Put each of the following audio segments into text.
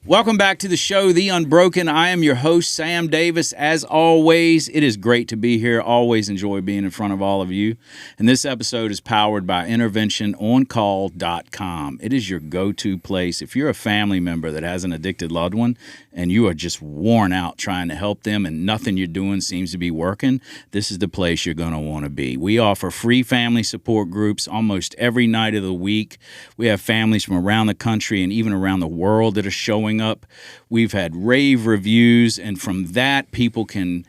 Welcome back to the show, The Unbroken. I am your host, Sam Davis. As always, it is great to be here. Always enjoy being in front of all of you. And this episode is powered by interventiononcall.com. It is your go-to place if you're a family member that has an addicted loved one and you are just worn out trying to help them and nothing you're doing seems to be working. This is the place you're going to want to be. We offer free family support groups almost every night of the week. We have families from around the country and even around the world that are showing up. We've had rave reviews, and from that, people can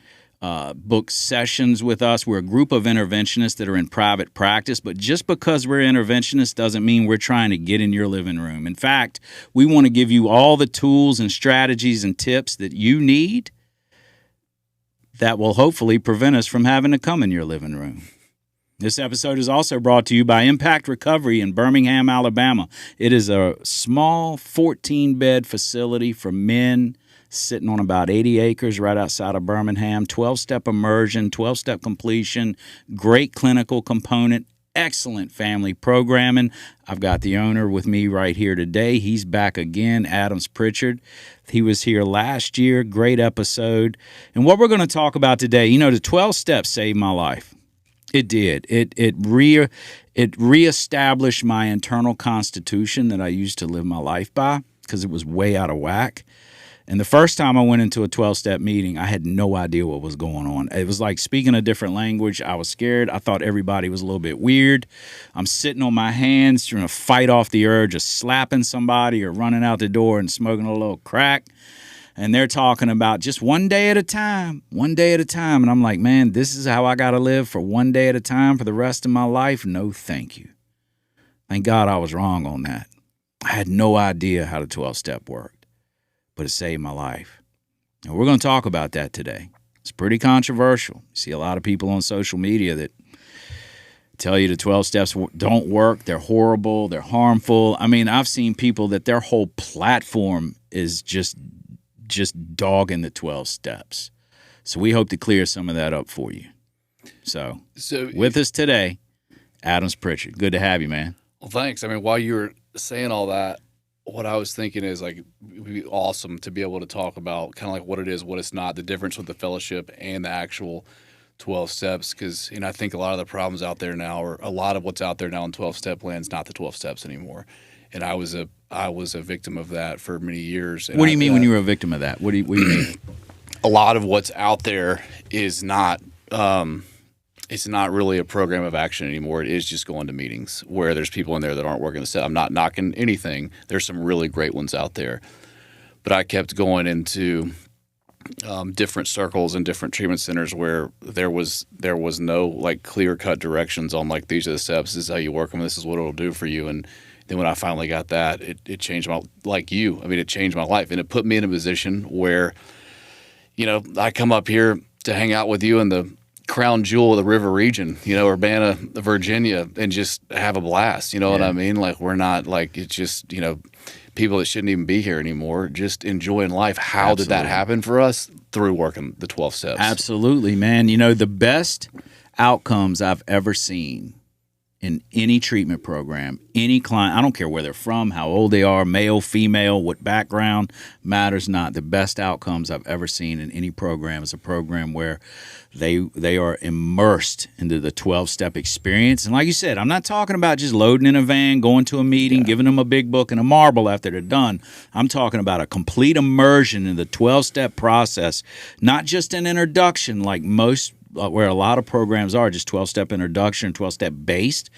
book sessions with us. We're a group of interventionists that are in private practice, but just because we're interventionists doesn't mean we're trying to get in your living room. In fact, we want to give you all the tools and strategies and tips that you need that will hopefully prevent us from having to come in your living room. This episode is also brought to you by Impact Recovery in Birmingham, Alabama. It is a small 14-bed facility for men sitting on about 80 acres right outside of Birmingham. 12-step immersion, 12-step completion, great clinical component, excellent family programming. I've got the owner with me right here today. He's back again, Pritchard. He was here last year. Great episode. And what we're going to talk about today, you know, the 12 steps saved my life. It did. It reestablished my internal constitution that I used to live my life by because it was way out of whack. And the first time I went into a 12-step meeting, I had no idea what was going on. It was like speaking a different language. I was scared. I thought everybody was a little bit weird. I'm sitting on my hands trying to fight off the urge of slapping somebody or running out the door and smoking a little crack. And they're talking about just one day at a time, one day at a time. And I'm like, man, this is how I got to live for one day at a time for the rest of my life? No, thank you. Thank God I was wrong on that. I had no idea how the 12-step worked, but it saved my life. And we're going to talk about that today. It's pretty controversial. You see a lot of people on social media that tell you the 12 steps don't work. They're horrible. They're harmful. I mean, I've seen people that their whole platform is just dogging the 12 steps. So we hope to clear some of that up for you. So with us today, Pritchard. Good to have you, man. Well, thanks. I mean, while you were saying all that, what I was thinking is like, it would be awesome to be able to talk about kind of like what it is, what it's not, the difference with the fellowship and the actual 12 steps. Because, you know, I think a lot of the problems out there now, or a lot of what's out there now in 12-step land is not the 12 steps anymore. And I was a victim of that for many years. And what do you mean when you were a victim of that? What do you mean? A lot of what's out there is not it's not really a program of action anymore. It is just going to meetings where there's people in there that aren't working the set. I'm not knocking anything. There's some really great ones out there. But I kept going into different circles and different treatment centers where there was no like clear-cut directions on like these are the steps, this is how you work them, this is what it'll do for you. And then when I finally got that, it changed it changed my life. And it put me in a position where, you know, I come up here to hang out with you in the crown jewel of the river region, you know, Urbana, Virginia, and just have a blast. You know what I mean? Like, we're not like, it's just, you know, people that shouldn't even be here anymore, just enjoying life. How did that happen for us? Through working the 12 steps. Absolutely, man. You know, the best outcomes I've ever seen in any treatment program, any client, I don't care where they're from, how old they are, male, female, what background, matters not. The best outcomes I've ever seen in any program is a program where they are immersed into the 12-step experience. And like you said, I'm not talking about just loading in a van, going to a meeting, giving them a big book and a marble after they're done. I'm talking about a complete immersion in the 12-step process, not just an introduction like most where a lot of programs are, just 12-step introduction, 12-step based,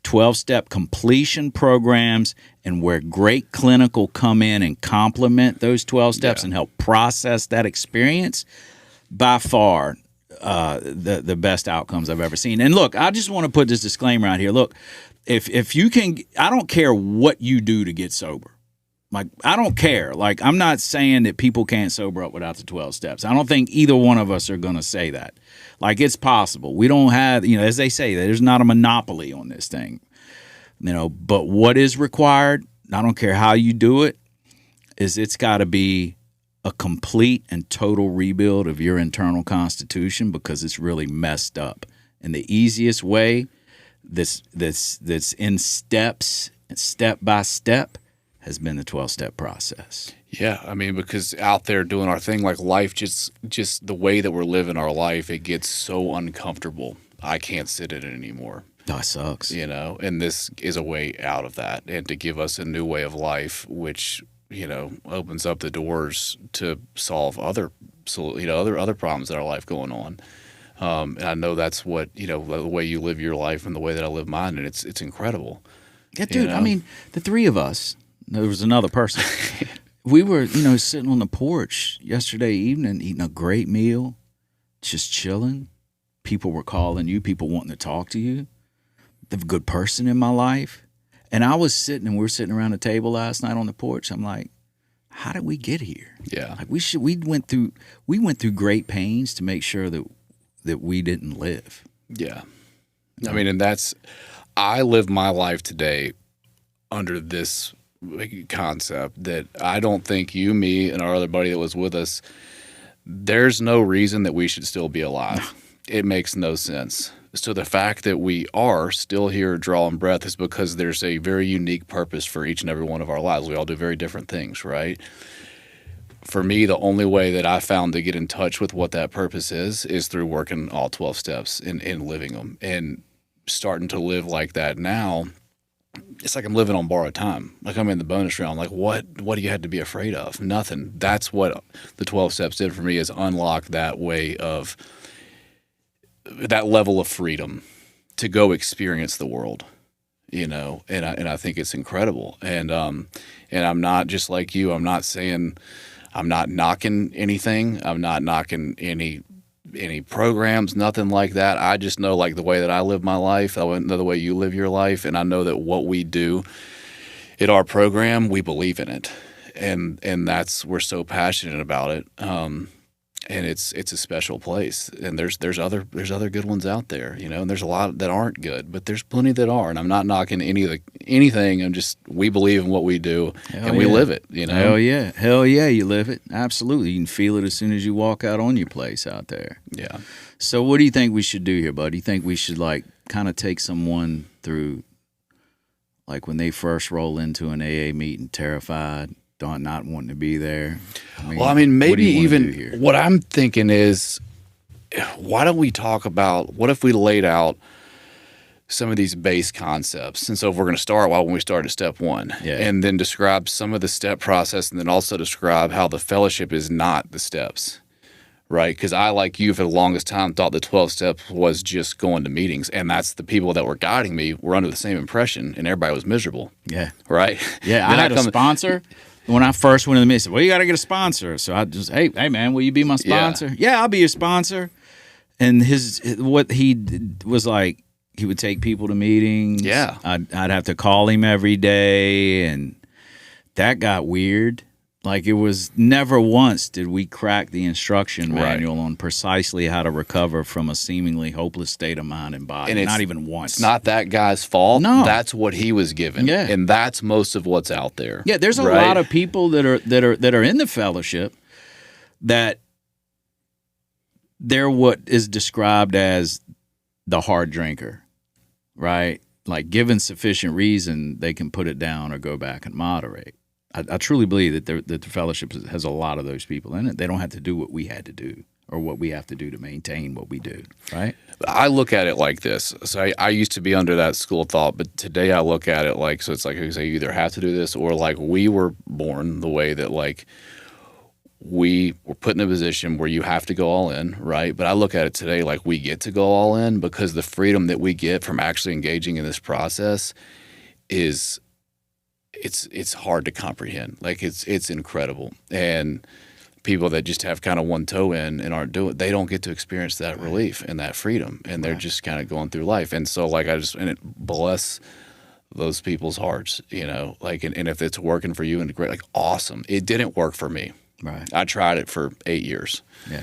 12-step completion programs, and where great clinical come in and complement those 12 steps and help process that experience. By far, the best outcomes I've ever seen. And look, I just want to put this disclaimer out here. Look, if you can, I don't care what you do to get sober. Like, I don't care. Like, I'm not saying that people can't sober up without the 12 steps. I don't think either one of us are going to say that. Like, it's possible. We don't have, you know, as they say, there's not a monopoly on this thing. You know, but what is required, I don't care how you do it, is it's got to be a complete and total rebuild of your internal constitution because it's really messed up. And the easiest way that's in steps, step by step, has been the 12-step process. Yeah, I mean, because out there doing our thing, like life, just the way that we're living our life, it gets so uncomfortable. I can't sit in it anymore. That sucks. You know, and this is a way out of that, and to give us a new way of life, which, you know, opens up the doors to solve other problems in our life going on. And I know that's what, you know, the way you live your life and the way that I live mine, and it's incredible. Yeah, dude. You know? I mean, the three of us. There was another person. We were, you know, sitting on the porch yesterday evening, eating a great meal, just chilling. People were calling you, people wanting to talk to you. The good person in my life. And I was sitting, and we were sitting around the table last night on the porch. I'm like, how did we get here? Yeah. Like we went through great pains to make sure that we didn't live. Yeah. I mean, and I live my life today under this concept that I don't think you, me, and our other buddy that was with us, there's no reason that we should still be alive. It makes no sense. So the fact that we are still here drawing breath is because there's a very unique purpose for each and every one of our lives. We all do very different things, right? For me, the only way that I found to get in touch with what that purpose is through working all 12 steps and living them. And starting to live like that now, it's like I'm living on borrowed time. Like I'm in the bonus round. Like what do you have to be afraid of? Nothing. That's what the 12 steps did for me, is unlock that way of that level of freedom to go experience the world, you know, and I think it's incredible. And I'm not just like you. I'm not saying, I'm not knocking anything. I'm not knocking any programs, nothing like that. I just know, like, the way that I live my life, I know the way you live your life, and I know that what we do in our program, we believe in it, and we're so passionate about it. And it's a special place, and there's other good ones out there, you know, and there's a lot that aren't good, but there's plenty that are, and I'm not knocking anything. I'm just, we believe in what we do, and we live it, you know. Hell yeah, you live it. Absolutely, you can feel it as soon as you walk out on your place out there. Yeah. So what do you think we should do here, bud? Do you think we should, like, kind of take someone through, like, when they first roll into an AA meeting, terrified, not wanting to be there? I mean, maybe even what I'm thinking is, why don't we talk about, what if we laid out some of these base concepts? And so if we're going to start, when we start at step one, and then describe some of the step process, and then also describe how the fellowship is not the steps, right? Because I, like you, for the longest time thought the 12 steps was just going to meetings, and that's the people that were guiding me were under the same impression, and everybody was miserable. Yeah. Right? Yeah, I had a sponsor. When I first went to the meeting, I said, well, you got to get a sponsor. So I just, hey, man, will you be my sponsor? Yeah, I'll be your sponsor. And what he did was, like, he would take people to meetings. Yeah. I'd have to call him every day, and that got weird. Like, it was never once did we crack the instruction manual on precisely how to recover from a seemingly hopeless state of mind and body. And not even once. It's not that guy's fault. No. That's what he was given. Yeah. And that's most of what's out there. Yeah, there's a lot of people that are in the fellowship that they're what is described as the hard drinker, right? Like, given sufficient reason, they can put it down or go back and moderate. I truly believe that the fellowship has a lot of those people in it. They don't have to do what we had to do or what we have to do to maintain what we do, right? I look at it like this. So I used to be under that school of thought, but today I look at it like, so it's like, you either have to do this, or like we were born the way that, like, we were put in a position where you have to go all in, right? But I look at it today like we get to go all in, because the freedom that we get from actually engaging in this process is it's hard to comprehend. Like, it's incredible. And people that just have kind of one toe in and aren't doing, they don't get to experience that relief and that freedom, and they're just kind of going through life. And so, like, and it bless those people's hearts, you know, like, and if it's working for you, and great, like, awesome. It didn't work for me. Right. I tried it for 8 years. Yeah.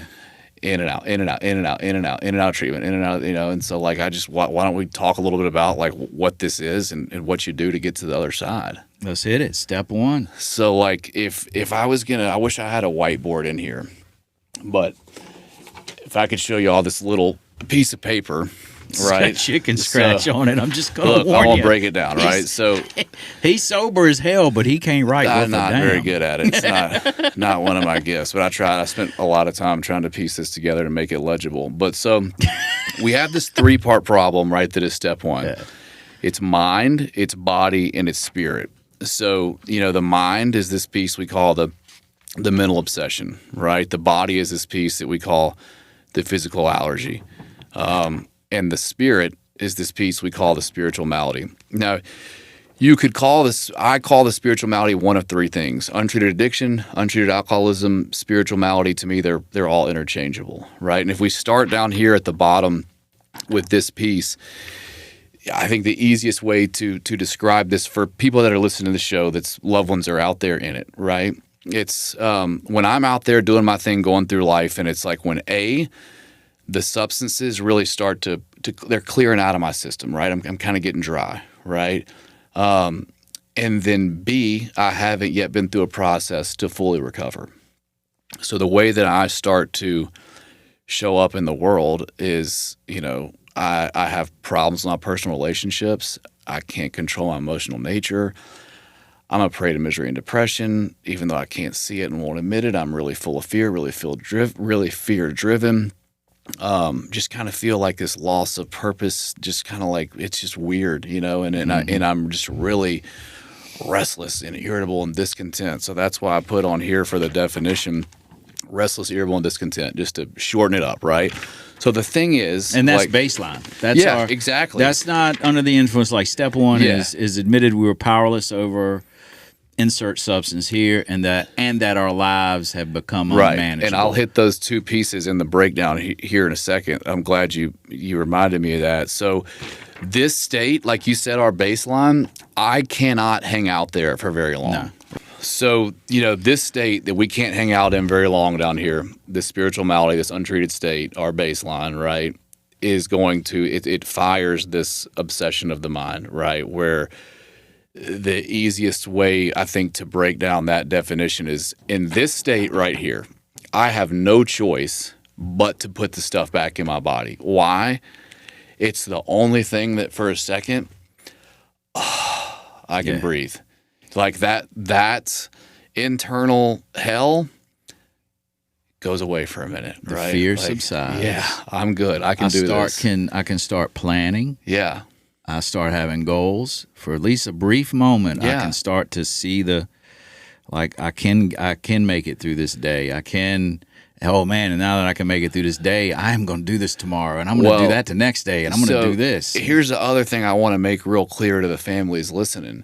In and out, in and out, in and out, in and out, in and out treatment, in and out, you know. And so, like, why don't we talk a little bit about, like, what this is and what you do to get to the other side? Let's hit it. Step one. So, like, if I was I wish I had a whiteboard in here, but if I could show you all this little piece of paper, right? chicken scratch on it. I'm just going to Look, warn I won't you. break it down, right? So He's sober as hell, but he can't write worth I'm a not damn. very good at it. It's not one of my gifts, but I tried. I spent a lot of time trying to piece this together to make it legible. But so we have this 3-part problem, right? That is step 1. Yeah. It's mind, it's body, and it's spirit. So, the mind is this piece we call the mental obsession, right? The body is this piece that we call the physical allergy. And the spirit is this piece we call the spiritual malady. Now, you could call this, I call the spiritual malady one of 3 things: untreated addiction, untreated alcoholism, spiritual malady. To me, they're all interchangeable, right? And if we start down here at the bottom with this piece, I think the easiest way to describe this for people that are listening to the show, that's loved ones are out there in it, right? It's when I'm out there doing my thing, going through life, and it's like when the substances really start to they're clearing out of my system, right? I'm kind of getting dry, right? And then B, I haven't yet been through a process to fully recover. So the way that I start to show up in the world is, I have problems in my personal relationships. I can't control my emotional nature. I'm a prey to misery and depression, even though I can't see it and won't admit it. I'm really full of fear, really fear-driven. Just kind of feel like this loss of purpose, just kind of like it's just weird, and I'm just really restless and irritable and discontent. So that's why I put on here for the definition, restless, irritable, and discontent, just to shorten it up, right? So the thing is, and that's baseline. That's exactly. That's not under the influence. Like step 1 is admitted we were powerless over insert substance here, and that our lives have become unmanageable. And I'll hit those 2 pieces in the breakdown here in a second. I'm glad you reminded me of that. So this state, like you said, our baseline, I cannot hang out there for very long. No. So, this state that we can't hang out in very long down here, this spiritual malady, this untreated state, our baseline, right, is going to, it fires this obsession of the mind, right, where the easiest way, I think, to break down that definition is in this state right here, I have no choice but to put the stuff back in my body. Why? It's the only thing that for a second, I can breathe. Like that internal hell goes away for a minute, the right? fear subsides. Yeah, I'm good. I can do this. I can start planning. Yeah. I start having goals for at least a brief moment. Yeah. I can start to see I can make it through this day. Oh man, and now that I can make it through this day, I am going to do this tomorrow, and I'm going to do that the next day, and I'm going to do this. Here's the other thing I want to make real clear to the families listening.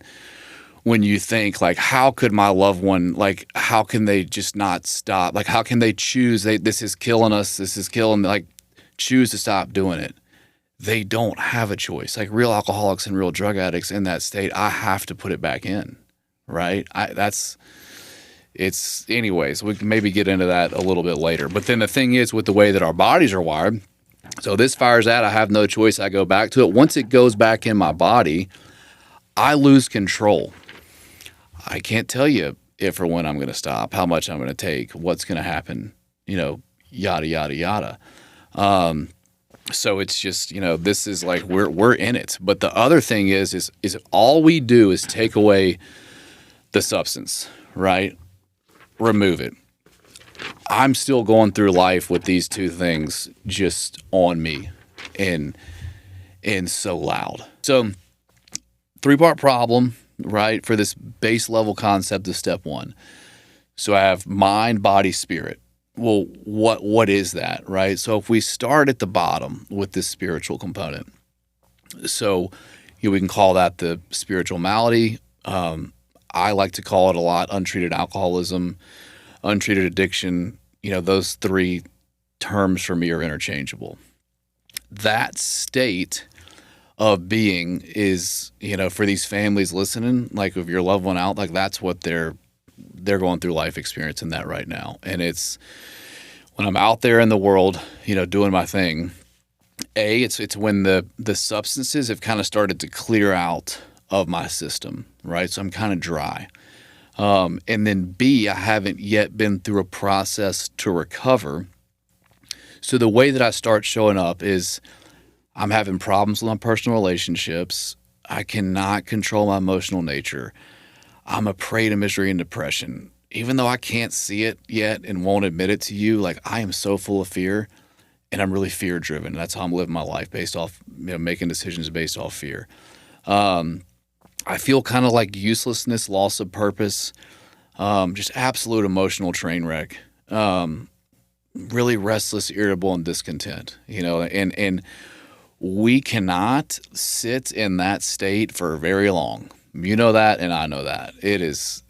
When you think, like, how could my loved one, like, how can they just not stop? Like, how can they choose? This is killing us. This is killing, like, choose to stop doing it. They don't have a choice. Like real alcoholics and real drug addicts in that state, I have to put it back in, right? Anyways, we can maybe get into that a little bit later. But then the thing is, with the way that our bodies are wired, so this fires out, I have no choice. I go back to it. Once it goes back in my body, I lose control. I can't tell you if or when I'm going to stop, how much I'm going to take, what's going to happen, yada, yada, yada. So it's just, this is like we're in it. But the other thing is all we do is take away the substance, right? Remove it. I'm still going through life with these 2 things just on me and so loud. So 3-part problem, right, for this base level concept of step 1. So I have mind, body, spirit. Well, what is that, right? So if we start at the bottom with this spiritual component, so we can call that the spiritual malady. I like to call it a lot untreated alcoholism, untreated addiction. Those 3 terms for me are interchangeable. That state of being is, for these families listening, like if your loved one out, like that's what they're going through life experiencing that right now. And it's when I'm out there in the world, doing my thing, it's when the substances have kind of started to clear out of my system, right? So I'm kind of dry. And then B, I haven't yet been through a process to recover. So the way that I start showing up is I'm having problems with my personal relationships. I cannot control my emotional nature. I'm a prey to misery and depression. Even though I can't see it yet and won't admit it to you, like I am so full of fear and I'm really fear driven. That's how I'm living my life based off, making decisions based off fear. I feel kind of like uselessness, loss of purpose, just absolute emotional train wreck. Really restless, irritable, and discontent, and we cannot sit in that state for very long. You know that, and I know that. It's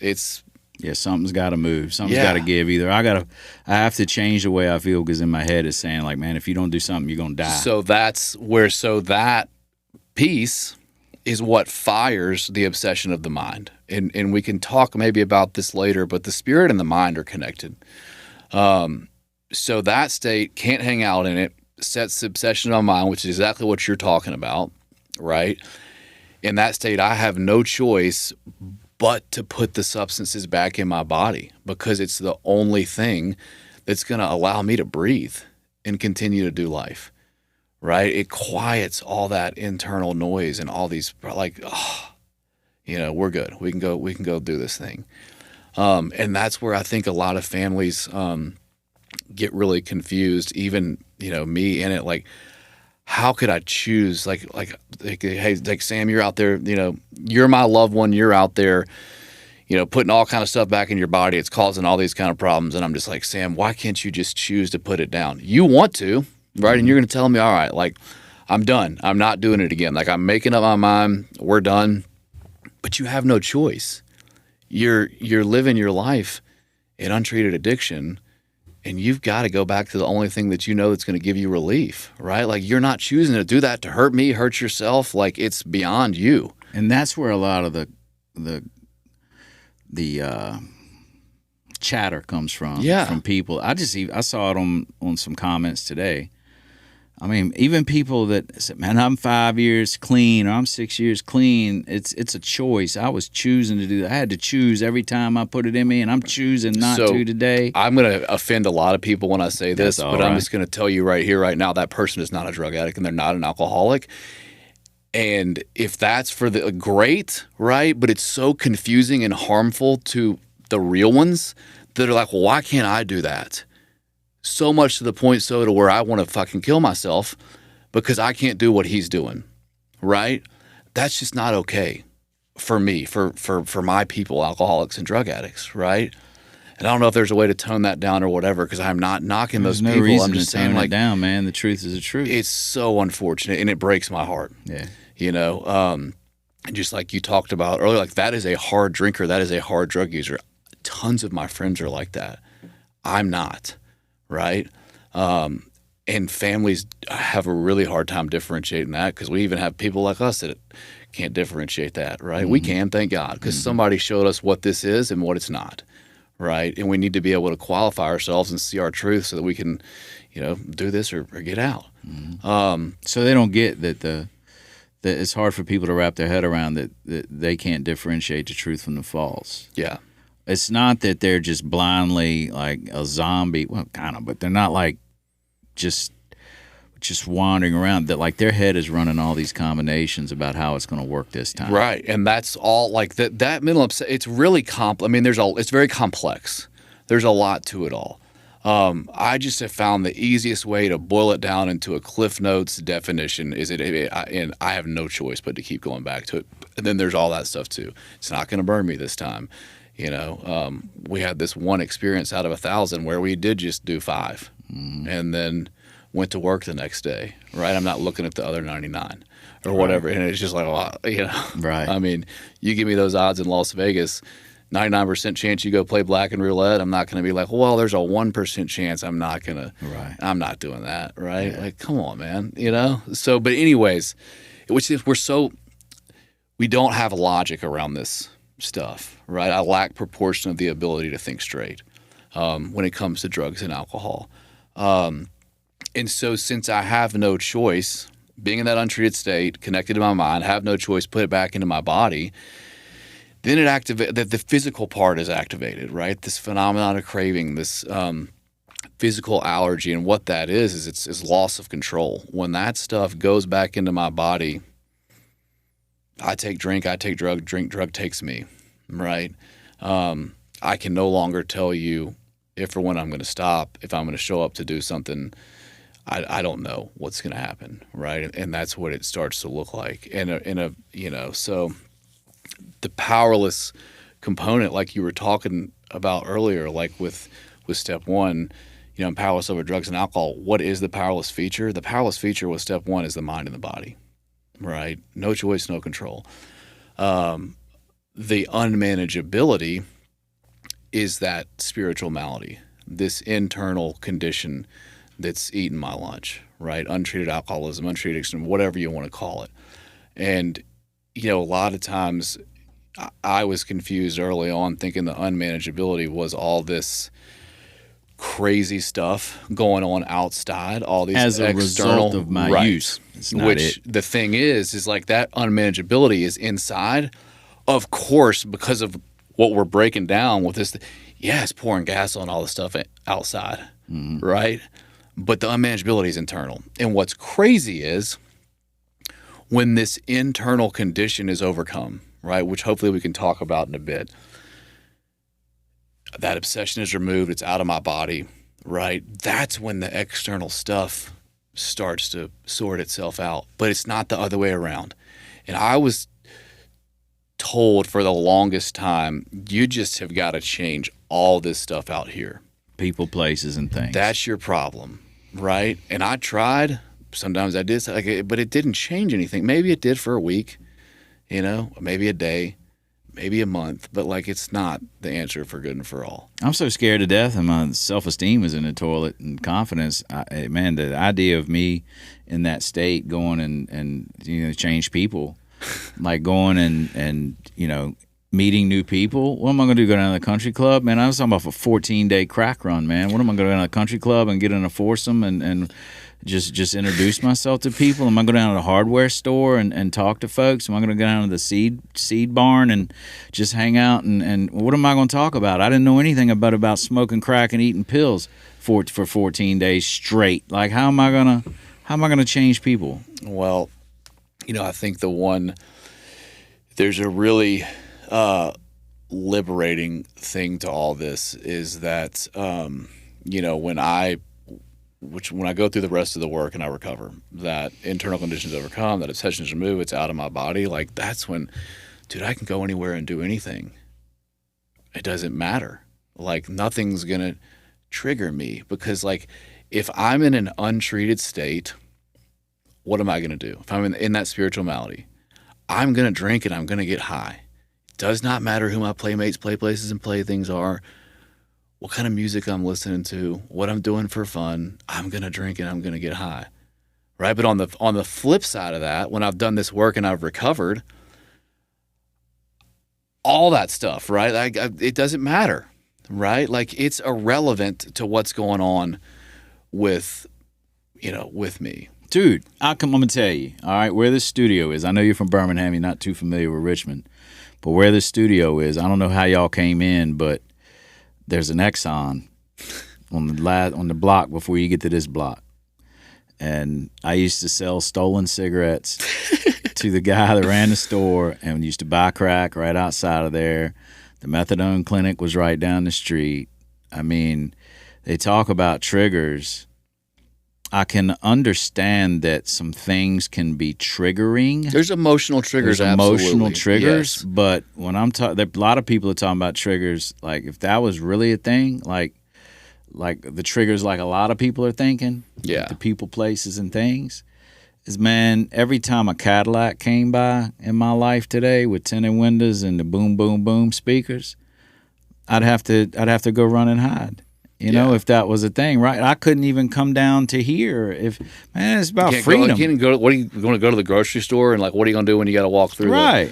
Yeah, something's got to move. Something's got to give. Either I have to change the way I feel, because in my head it's saying like, man, if you don't do something, you're gonna die. So that piece is what fires the obsession of the mind. And we can talk maybe about this later, but the spirit and the mind are connected. So that state can't hang out in it, sets the obsession on mind, which is exactly what you're talking about, right? In that state, I have no choice but to put the substances back in my body, because it's the only thing that's going to allow me to breathe and continue to do life, right? It quiets all that internal noise and all these, like, we're good. We can go do this thing. And that's where I think a lot of families get really confused, even, me in it. Like, how could I choose? Like, hey, like Sam, you're out there, you're my loved one. You're out there, putting all kind of stuff back in your body. It's causing all these kind of problems. And I'm just like, Sam, why can't you just choose to put it down? You want to, right? Mm-hmm. And you're going to tell me, all right, like, I'm done. I'm not doing it again. Like, I'm making up my mind. We're done. But you have no choice. You're living your life in untreated addiction. And you've got to go back to the only thing that you know that's going to give you relief, right? Like, you're not choosing to do that to hurt me, hurt yourself. Like, it's beyond you. And that's where a lot of the chatter comes from. Yeah. From people. I saw it on some comments today. I mean, even people that said, man, I'm 5 years clean, or I'm 6 years clean. It's a choice. I was choosing to do that. I had to choose every time I put it in me, and I'm choosing not to today. I'm going to offend a lot of people when I say this, but right. I'm just going to tell you right here, right now, that person is not a drug addict and they're not an alcoholic. And if that's for the great, right? But it's so confusing and harmful to the real ones that are like, well, why can't I do that? So much to the point to where I want to fucking kill myself because I can't do what he's doing, right? That's just not okay for me, for my people, alcoholics and drug addicts, right? And I don't know if there's a way to tone that down or whatever, because I'm not knocking those people. Reason I'm just to saying, tone like, it down, man. The truth is the truth. It's so unfortunate, and it breaks my heart. Yeah, and just like you talked about earlier, like, that is a hard drinker, that is a hard drug user. Tons of my friends are like that. I'm not. Right? And families have a really hard time differentiating that, because we even have people like us that can't differentiate that, right? Mm-hmm. We can, thank God, because somebody showed us what this is and what it's not, right? And we need to be able to qualify ourselves and see our truth so that we can, do this or get out. Mm-hmm. So they don't get that it's hard for people to wrap their head around that they can't differentiate the truth from the false. Yeah. It's not that they're just blindly like a zombie. Well, kind of, but they're not like just wandering around. That like their head is running all these combinations about how it's going to work this time. Right, and that's all like that mental upset. It's really I mean, it's very complex. There's a lot to it all. I just have found the easiest way to boil it down into a Cliff Notes definition is and I have no choice but to keep going back to it. And then there's all that stuff too. It's not going to burn me this time. We had this one experience out of 1,000 where we did just do 5 and then went to work the next day, right? I'm not looking at the other 99 or whatever. And it's just like, right. I mean, you give me those odds in Las Vegas, 99% chance you go play black and roulette. I'm not going to be like, well, there's a 1% chance I'm not going to, I'm not doing that. Right. Yeah. Like, come on, man, So, but anyways, we don't have logic around this stuff, right? I lack proportion of the ability to think straight when it comes to drugs and alcohol. And so since I have no choice, being in that untreated state, connected to my mind, have no choice, put it back into my body, then the physical part is activated, right? This phenomenon of craving, this physical allergy, and what that is it's loss of control. When that stuff goes back into my body, I take drink, I take drug, drug takes me, right? I can no longer tell you if or when I'm going to stop, if I'm going to show up to do something. I don't know what's going to happen, right? And that's what it starts to look like. So the powerless component, like you were talking about earlier, like with step one, I'm powerless over drugs and alcohol. What is the powerless feature? The powerless feature with step one is the mind and the body, right? No choice, no control. The unmanageability is that spiritual malady, this internal condition that's eating my lunch, right? Untreated alcoholism, untreated addiction, whatever you want to call it. And, a lot of times I was confused early on thinking the unmanageability was all this crazy stuff going on outside, all these as a external result of my right, use. It's not which it. The thing is like that unmanageability is inside, of course, because of what we're breaking down with this. Yeah, it's pouring gas on all the stuff outside, right? But the unmanageability is internal. And what's crazy is when this internal condition is overcome, right, which hopefully we can talk about in a bit, that obsession is removed, it's out of my body, right? That's when the external stuff starts to sort itself out. But it's not the other way around. And I was told for the longest time, you just have got to change all this stuff out here. People, places, and things. That's your problem, right? And I tried. Sometimes I did, but it didn't change anything. Maybe it did for a week, maybe a day, maybe a month, but it's not the answer for good and for all. I'm so scared to death, and my self-esteem is in the toilet, and confidence. Man, the idea of me in that state going and change people, like going and meeting new people. What am I going to do? Go down to the country club? Man, I was talking about a 14-day crack run, man. What am I going to go down to the country club and get in a foursome and just introduce myself to people? Am I going to go down to the hardware store and talk to folks? Am I going to go down to the seed barn and just hang out? And what am I going to talk about? I didn't know anything about smoking crack and eating pills for 14 days straight. Like, how am I gonna change people? Well, I think there's a really liberating thing to all this is that when I go through the rest of the work and I recover, that internal conditions overcome, that obsession is removed, it's out of my body, that's when, dude, I can go anywhere and do anything. It doesn't matter. Nothing's gonna trigger me because if I'm in an untreated state, what am I gonna do? If I'm in that spiritual malady, I'm gonna drink and I'm gonna get high. It does not matter who my playmates, play places, and playthings are, what kind of music I'm listening to, what I'm doing for fun. I'm gonna drink and I'm gonna get high, right? But on the flip side of that, when I've done this work and I've recovered, all that stuff, right? It doesn't matter, right? It's irrelevant to what's going on with me. Dude, I'm going to tell you, all right, where this studio is. I know you're from Birmingham. You're not too familiar with Richmond. But where this studio is, I don't know how y'all came in, but there's an Exxon on the block before you get to this block. And I used to sell stolen cigarettes to the guy that ran the store and used to buy crack right outside of there. The methadone clinic was right down the street. I mean, they talk about triggers. I can understand that some things can be triggering. There's emotional triggers, emotional triggers, yes. But when I'm talking, a lot of people are talking about triggers. If that was really a thing, like the triggers, a lot of people are thinking, the people, places, and things, is, man, every time a Cadillac came by in my life today with tinted windows and the boom, boom, boom speakers, I'd have to go run and hide. If that was a thing, right? I couldn't even come down to here. It's about freedom. What are you going to go to the grocery store and what are you going to do when you got to walk through? Right.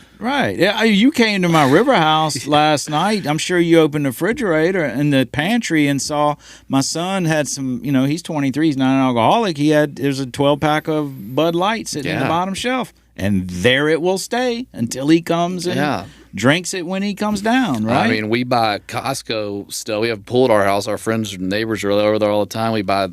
Yeah, you came to my river house last night. I'm sure you opened the refrigerator and the pantry and saw my son had some. He's 23. He's not an alcoholic. There's a 12-pack of Bud Light sitting in the bottom shelf, and there it will stay until he comes and drinks it when he comes down, right? I mean, we buy Costco stuff. We have a pool at our house. Our friends and neighbors are over there all the time. We buy,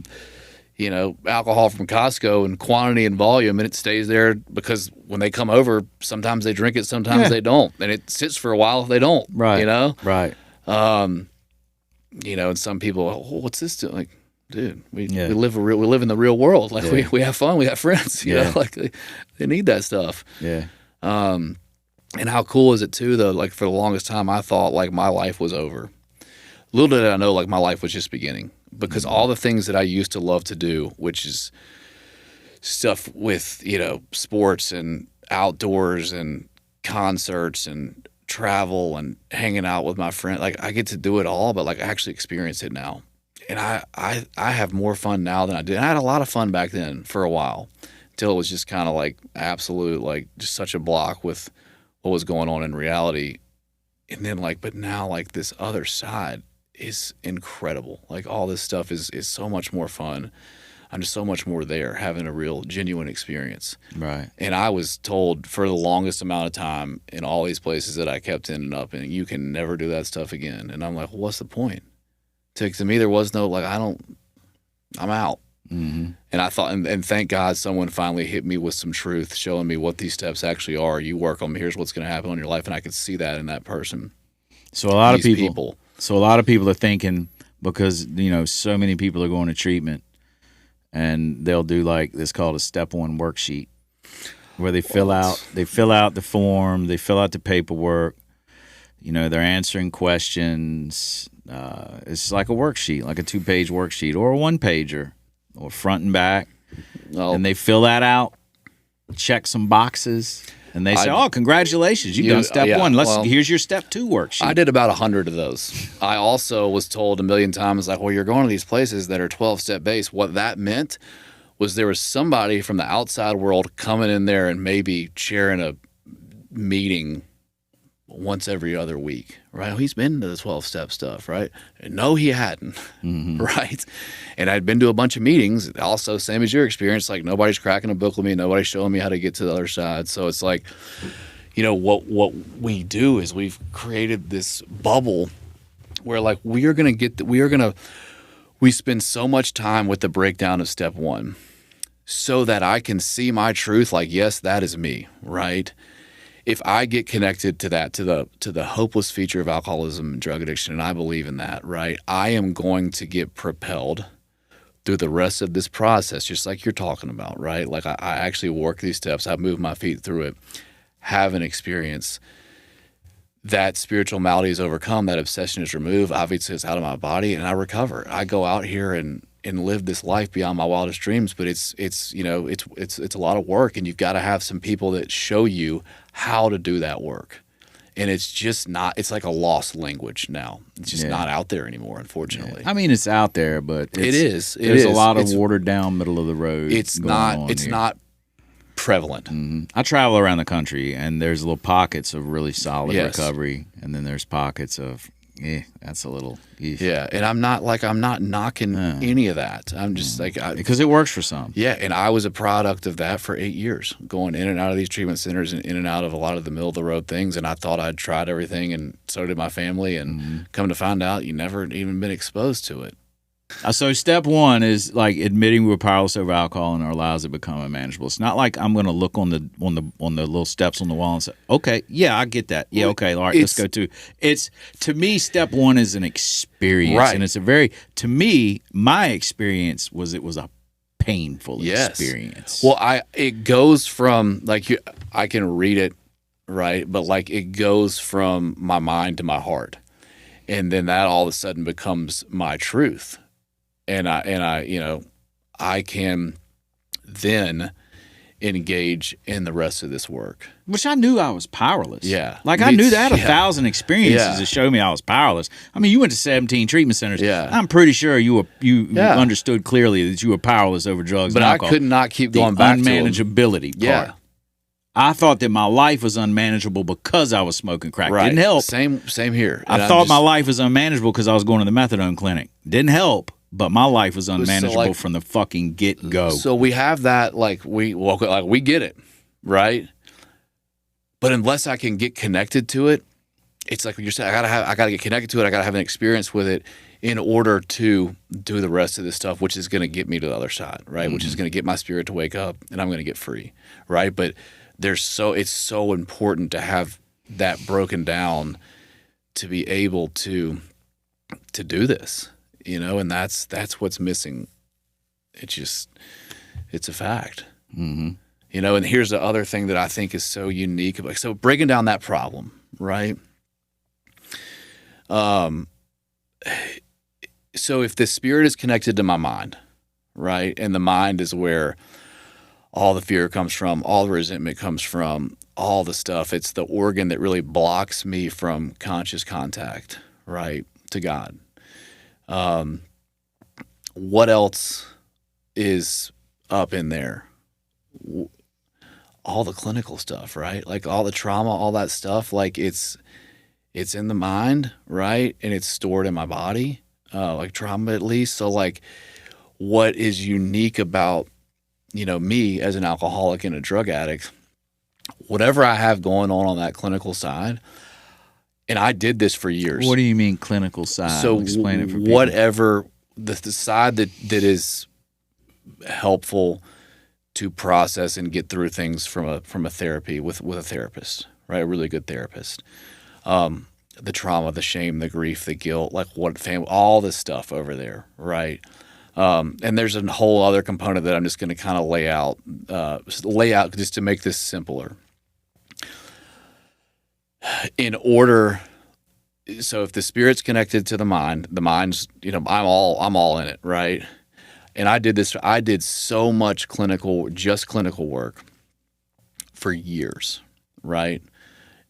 alcohol from Costco in quantity and volume, and it stays there because when they come over, sometimes they drink it, sometimes they don't. And it sits for a while if they don't, right. Right. And some people, what's this doing? Like, dude, we live in the real world. Like we have fun, we have friends, you know, like they need that stuff. Yeah. And how cool is it too, though? Like for the longest time, I thought like my life was over. Little did I know, like my life was just beginning, because all the things that I used to love to do, which is stuff with, sports and outdoors and concerts and travel and hanging out with my friend, like I get to do it all, but like actually experience it now. And I have more fun now than I did. I had a lot of fun back then for a while, until it was just kind of like absolute, like just such a block with what was going on in reality. And then but now like this other side is incredible. Like all this stuff is so much more fun. I'm just so much more there, having a real genuine experience. Right. And I was told for the longest amount of time in all these places that I kept ending up in, you can never do that stuff again. And I'm like, well, what's the point? To me, there was no, I'm out. Mm-hmm. And I thought, and thank God someone finally hit me with some truth, showing me what these steps actually are. You work on them, here's what's going to happen in your life. And I could see that in that person. So a lot of people are thinking, because, so many people are going to treatment, and they'll do this called a step one worksheet, where they fill out the form, they fill out the paperwork, they're answering questions. It's like a worksheet, like a 2-page worksheet or a 1-pager, or front and back. Oh. And they fill that out, check some boxes, and they say, "Oh, congratulations, you've done step one. Here's your step 2 worksheet." I did about 100 of those. I also was told a million times, well, you're going to these places that are 12-step based. What that meant was there was somebody from the outside world coming in there and maybe chairing a meeting once every other week, right? He's been to the 12-step stuff, right? And no, he hadn't, right? And I'd been to a bunch of meetings, also same as your experience, like nobody's cracking a book with me, nobody's showing me how to get to the other side. So it's like, what we do is we've created this bubble where we spend so much time with the breakdown of step 1 so that I can see my truth, like, yes, that is me, right? If I get connected to that, to the hopeless feature of alcoholism and drug addiction, and I believe in that, right, I am going to get propelled through the rest of this process, just like you're talking about, right? Like I actually work these steps, I move my feet through it, have an experience. That spiritual malady is overcome, that obsession is removed, obviously it's out of my body, and I recover. I go out here and live this life beyond my wildest dreams, but it's a lot of work, and you've got to have some people that show you how to do that work. And it's just not, it's like a lost language now. It's just not out there anymore, unfortunately. Yeah. I mean, it's out there, but there's a lot of watered down middle of the road. It's not prevalent. Mm-hmm. I travel around the country, and there's little pockets of really solid recovery, and then there's pockets of that's a little yeah. And I'm not knocking any of that. I'm just because it works for some. Yeah, and I was a product of that for 8 years, going in and out of these treatment centers and in and out of a lot of the middle of the road things. And I thought I'd tried everything, and so did my family. And come to find out, you never even been exposed to it. So step 1 is like admitting we're powerless over alcohol and our lives have become unmanageable. It's not like I'm going to look on the little steps on the wall and say, "Okay, yeah, I get that. Yeah, okay, all right, let's go to." It's, to me, step 1 is an experience, right? And it's to me, my experience was it was a painful experience. Well, it goes from I can read it, right, but it goes from my mind to my heart, and then that all of a sudden becomes my truth. And I can then engage in the rest of this work. Which I knew I was powerless. Yeah. I knew that 1,000 experiences to show me I was powerless. I mean, you went to 17 treatment centers. Yeah. I'm pretty sure you understood clearly that you were powerless over drugs and alcohol. But I could not keep going back to unmanageability part. Yeah. I thought that my life was unmanageable because I was smoking crack. Right. Didn't help. Same here. I thought my life was unmanageable because I was going to the methadone clinic. Didn't help. But my life was unmanageable from the fucking get-go. So we have that, we get it, right? But unless I can get connected to it, it's like you're saying, I gotta get connected to it. I gotta have an experience with it in order to do the rest of this stuff, which is going to get me to the other side, right? Which is going to get my spirit to wake up, and I'm going to get free, right? But it's so important to have that broken down to be able to do this, and that's what's missing. It's a fact. And here's the other thing that I think is so unique. So breaking down that problem, right? So if the spirit is connected to my mind, right, and the mind is where all the fear comes from, all the resentment comes from, all the stuff, it's the organ that really blocks me from conscious contact, right, to God. What else is up in there? All the clinical stuff, right? Like all the trauma, all that stuff, like it's in the mind, right? And it's stored in my body, like trauma at least. So like what is unique about, me as an alcoholic and a drug addict, whatever I have going on that clinical side, and I did this for years. What do you mean clinical side? So explain it for people. Whatever the side that is helpful to process and get through things from a therapy with a therapist, right? A really good therapist. The trauma, the shame, the grief, the guilt, like what family, all this stuff over there, right? And there's a whole other component that I'm just going to kind of lay out just to make this simpler. So if the spirit's connected to the mind's, I'm all in it, right? And I did so much clinical work for years, right?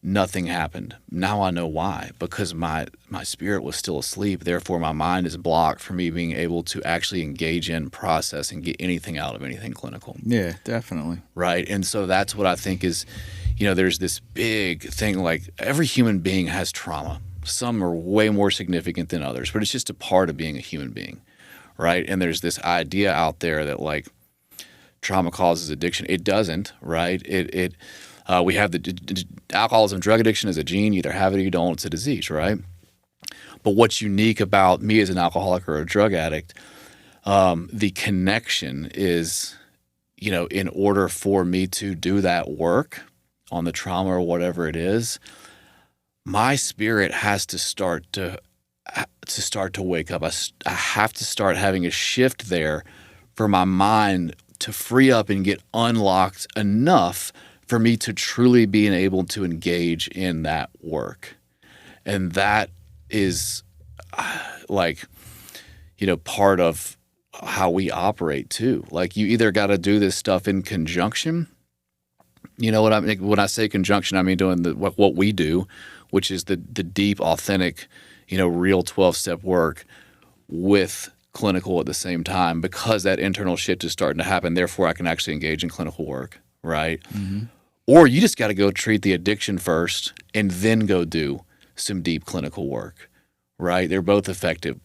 Nothing happened. Now I know why, because my spirit was still asleep. Therefore, my mind is blocked from me being able to actually engage in, process, and get anything out of anything clinical. Yeah, definitely. Right. And so that's what I think is, there's this big thing, like every human being has trauma. Some are way more significant than others, but it's just a part of being a human being. Right. And there's this idea out there that like trauma causes addiction. It doesn't. Right. We have the alcoholism, drug addiction is a gene. You either have it or you don't. It's a disease, right? But what's unique about me as an alcoholic or a drug addict, the connection is, in order for me to do that work on the trauma or whatever it is, my spirit has to start to wake up. I have to start having a shift there for my mind to free up and get unlocked enough for me to truly being able to engage in that work. And that is part of how we operate too. Like you either got to do this stuff in conjunction. You know what I mean? When I say conjunction, I mean doing what we do, which is the deep, authentic, real 12-step work with clinical at the same time, because that internal shift is starting to happen. Therefore, I can actually engage in clinical work, right? Mm-hmm. Or you just got to go treat the addiction first and then go do some deep clinical work, right? They're both effective.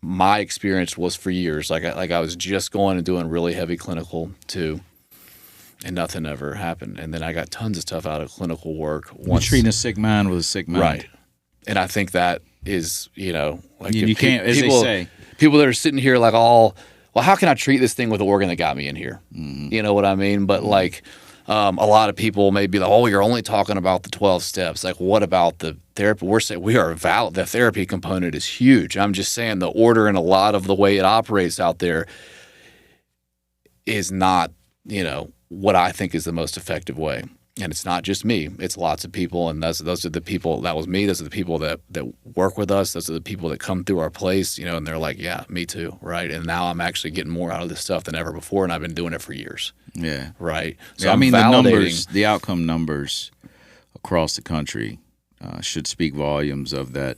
My experience was for years, like I was just going and doing really heavy clinical too, and nothing ever happened. And then I got tons of stuff out of clinical work. You're treating a sick mind with a sick mind. Right. And I think that is, like you can't, as they say. People that are sitting here like well, how can I treat this thing with the organ that got me in here? Mm-hmm. You know what I mean? But like a lot of people may be like, oh, you're only talking about the 12 steps. Like, what about the therapy? We're saying we are valid. The therapy component is huge. I'm just saying the order and a lot of the way it operates out there is not, what I think is the most effective way. And it's not just me. It's lots of people, and those are the people. That was me. Those are the people that work with us. Those are the people that come through our place, and they're like, yeah, me too, right? And now I'm actually getting more out of this stuff than ever before, and I've been doing it for years. Yeah. Right? So I mean, the numbers, the outcome numbers across the country should speak volumes of that,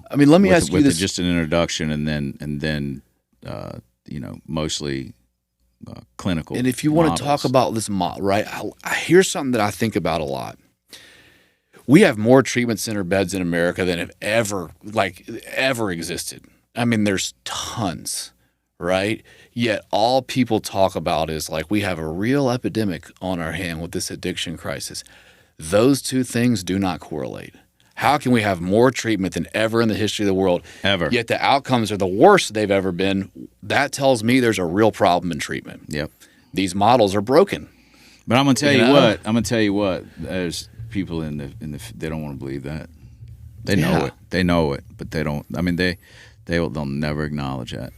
I mean, let me ask you this. Just an introduction and then mostly clinical. And if you want to talk about this model, right, here's something that I think about a lot. We have more treatment center beds in America than have ever existed. I mean, there's tons, right? Yet all people talk about is like we have a real epidemic on our hand with this addiction crisis. Those two things do not correlate. How can we have more treatment than ever in the history of the world? Ever. Yet the outcomes are the worst they've ever been. That tells me there's a real problem in treatment. Yep. These models are broken. But I'm gonna tell you know? what. I'm gonna tell you what. There's people in the they don't want to believe that. They know it. They know it, but they don't. I mean, they'll never acknowledge that.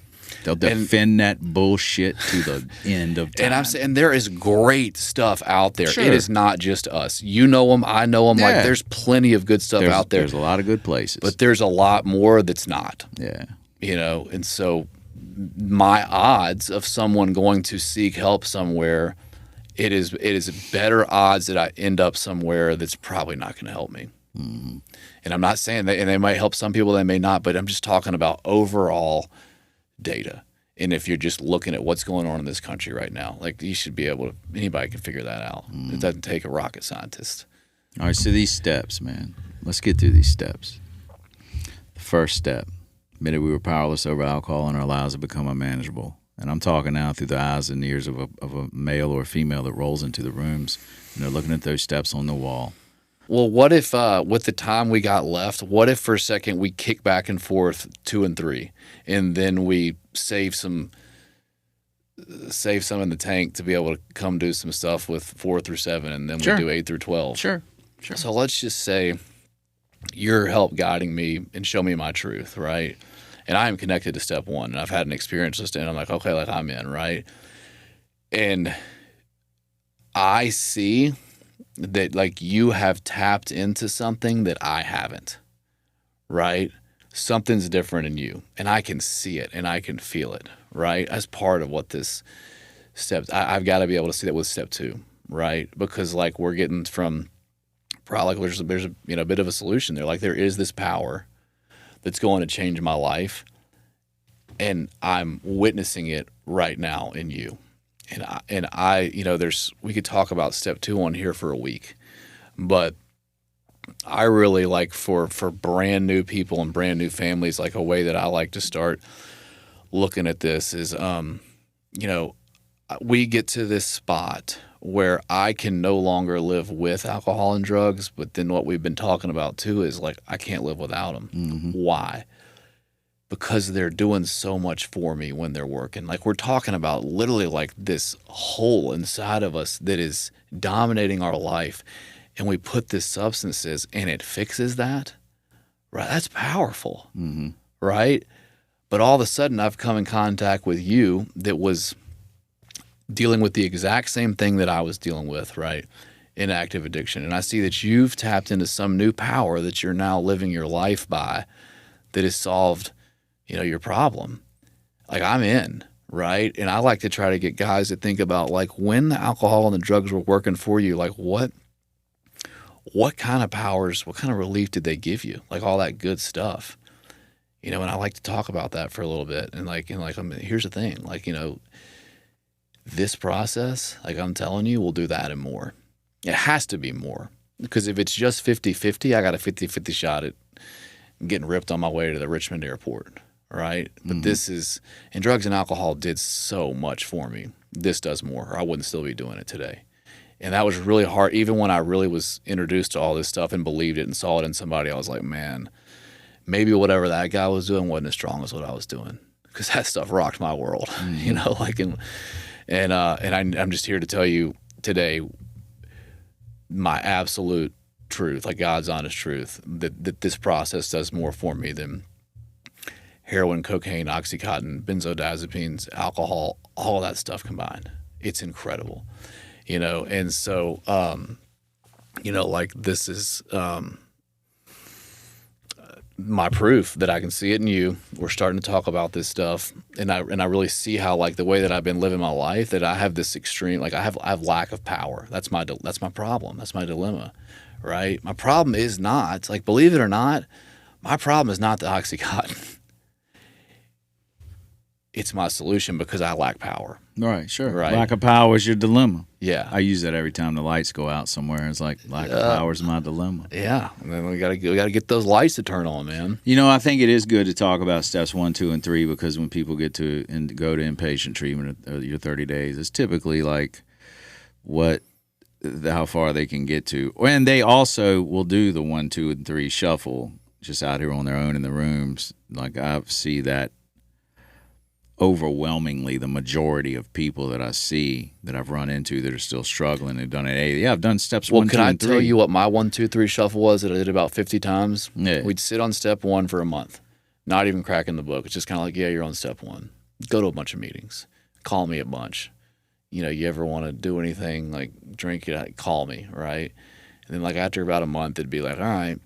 They'll defend that bullshit to the end of time. And I'm saying there is great stuff out there. Sure. It is not just us. You know them. I know them. Yeah. Like there's plenty of good stuff out there. There's a lot of good places, but there's a lot more that's not. Yeah. You know, and so my odds of someone going to seek help somewhere, it is better odds that I end up somewhere that's probably not going to help me. Mm-hmm. And I'm not saying that, and they might help some people, they may not, but I'm just talking about overall data. And if you're just looking at what's going on in this country right now, like you should be able to, anybody can figure that out. It doesn't take a rocket scientist. All right, so these steps, man. Let's get through these steps. The first step, admitted we were powerless over alcohol and our lives have become unmanageable. And I'm talking now through the eyes and ears of a male or a female that rolls into the rooms and they're looking at those steps on the wall. Well, what if, with the time we got left, what if for a second we kick back and forth 2 and 3, and then we save some in the tank to be able to come do some stuff with 4 through 7, and then we do 8 through 12. Sure. So let's just say your help guiding me and show me my truth, right? And I am connected to step 1, and I've had an experience just, and I'm like, okay, like I'm in, right? And I see that like you have tapped into something that I haven't, right? Something's different in you, and I can see it and I can feel it, right? As part of what this step, I've got to be able to see that with step 2, right? Because like we're getting from probably like there's a you know bit of a solution there. Like there is this power that's going to change my life, and I'm witnessing it right now in you. And I, you know, we could talk about step 2 on here for a week, but I really like for brand new people and brand new families, like a way that I like to start looking at this is, you know, we get to this spot where I can no longer live with alcohol and drugs, but then what we've been talking about too is like, I can't live without them. Mm-hmm. Why? Because they're doing so much for me when they're working. Like we're talking about literally like this hole inside of us that is dominating our life. And we put this substances and it fixes that, right? That's powerful, right? But all of a sudden I've come in contact with you that was dealing with the exact same thing that I was dealing with, right? In active addiction. And I see that you've tapped into some new power that you're now living your life by that has solved you know, your problem. Like I'm in, right? And I like to try to get guys to think about like when the alcohol and the drugs were working for you, like what kind of powers, what kind of relief did they give you? Like all that good stuff, you know, and I like to talk about that for a little bit. And I mean, here's the thing, like, you know, this process, like I'm telling you, will do that and more. It has to be more because if it's just 50-50, I got a 50-50 shot at getting ripped on my way to the Richmond airport. Right. But this is, and drugs and alcohol did so much for me. This does more, or I wouldn't still be doing it today. And that was really hard. Even when I really was introduced to all this stuff and believed it and saw it in somebody, I was like, man, maybe whatever that guy was doing wasn't as strong as what I was doing. Because that stuff rocked my world, you know, like, and I'm just here to tell you today my absolute truth, like God's honest truth, that this process does more for me than heroin, cocaine, Oxycontin, benzodiazepines, alcohol, all of that stuff combined. It's incredible, you know? And so, you know, like this is my proof that I can see it in you. We're starting to talk about this stuff. And I really see how like the way that I've been living my life, that I have this extreme, like I have lack of power. That's my problem. That's my dilemma, right? My problem is not, like, believe it or not, my problem is not the Oxycontin. It's my solution because I lack power. Right, sure. Right. Lack of power is your dilemma. Yeah. I use that every time the lights go out somewhere. It's like lack of power is my dilemma. Yeah. And then we gotta get those lights to turn on, man. You know, I think it is good to talk about steps 1, 2, and 3 because when people get to and go to inpatient treatment your 30 days, it's typically like what how far they can get to. And they also will do the 1, 2, and 3 shuffle just out here on their own in the rooms. Like I see that overwhelmingly the majority of people that I see that I've run into that are still struggling have done it. Hey, yeah, I've done steps 1, 2, and 3. Can I tell you what my 1, 2, 3 shuffle was that I did about 50 times? Yeah. We'd sit on step 1 for a month, not even cracking the book. It's just kind of like, yeah, you're on step 1. Go to a bunch of meetings. Call me a bunch. You know, you ever want to do anything, like drink it, call me, right? And then like after about a month, it'd be like, all right,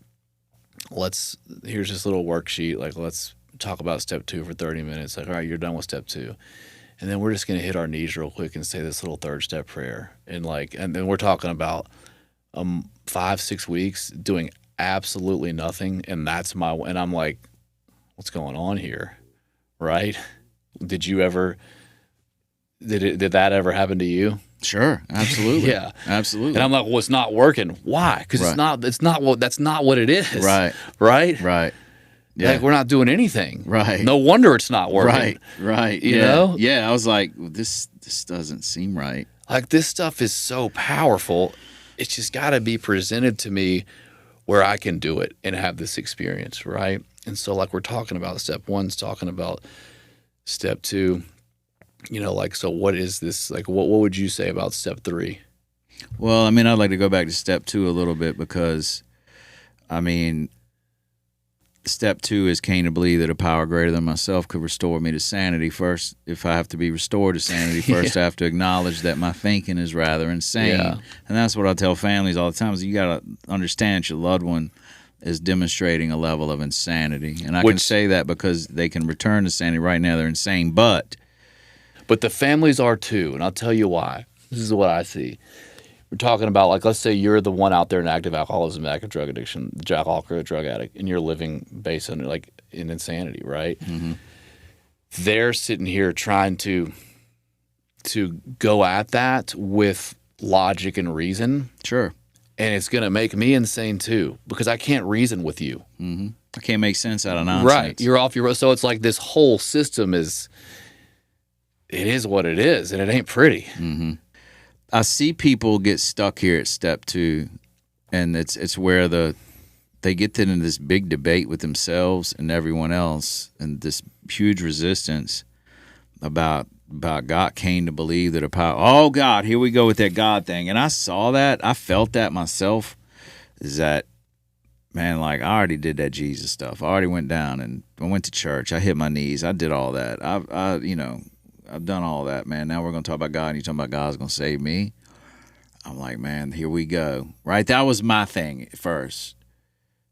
here's this little worksheet. Like, let's talk about step 2 for 30 minutes. Like, all right, you're done with step 2. And then we're just going to hit our knees real quick and say this little 3rd step prayer. And then we're talking about 5, 6 weeks doing absolutely nothing. And and I'm like, what's going on here? Right? Did that ever happen to you? Sure, absolutely. Yeah, absolutely. And I'm like, well, it's not working. Why? Because that's not what it is. Right. Yeah. Like we're not doing anything. Right. No wonder it's not working. Right. You know? Yeah. I was like, this doesn't seem right. Like this stuff is so powerful. It's just got to be presented to me where I can do it and have this experience, right? And so like we're talking about step 1, talking about step 2. You know, like, so what is this? Like, what would you say about step 3? Well, I mean, I'd like to go back to step 2 a little bit because, I mean, step 2 is came to believe that a power greater than myself could restore me to sanity. First, if I have to be restored to sanity, first I have to acknowledge that my thinking is rather insane. Yeah. And that's what I tell families all the time is you got to understand your loved one is demonstrating a level of insanity. And I can say that because they can return to sanity. Right now they're insane, but the families are too, and I'll tell you why. This is what I see. We're talking about, like, let's say you're the one out there in active alcoholism, active drug addiction, alcoholic, drug addict, and you're living based on, like, in insanity, right? Mm-hmm. They're sitting here trying to go at that with logic and reason. Sure. And it's going to make me insane, too, because I can't reason with you. Mm-hmm. I can't make sense out of nonsense. Right. You're off your road. So it's like this whole system is what it is, and it ain't pretty. Mm-hmm. I see people get stuck here at step 2, and it's where they get into this big debate with themselves and everyone else, and this huge resistance about God came to believe that a power. Oh God, here we go with that God thing, and I saw that, I felt that myself. Is that, man, like I already did that Jesus stuff. I already went down and I went to church. I hit my knees. I did all that. I've done all that, man. Now we're going to talk about God, and you're talking about God's going to save me. I'm like, man, here we go. Right? That was my thing at first.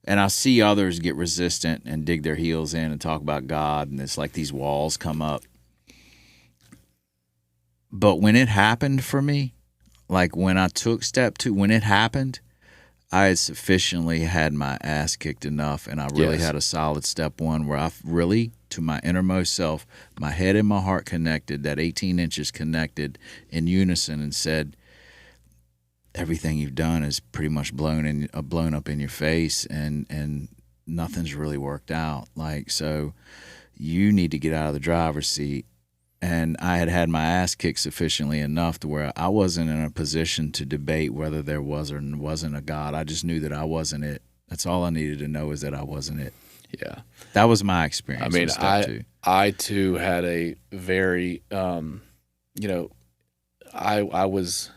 And I see others get resistant and dig their heels in and talk about God, and it's like these walls come up. But when it happened for me, like when I took step 2, when it happened, I had sufficiently had my ass kicked enough, and I really had a solid step 1 where I really, to my innermost self, my head and my heart connected, that 18 inches connected in unison, and said, everything you've done is pretty much blown up in your face, and nothing's really worked out. Like, so you need to get out of the driver's seat. And I had my ass kicked sufficiently enough to where I wasn't in a position to debate whether there was or wasn't a God. I just knew that I wasn't it. That's all I needed to know, is that I wasn't it. Yeah. That was my experience. I mean, I too had a very, I was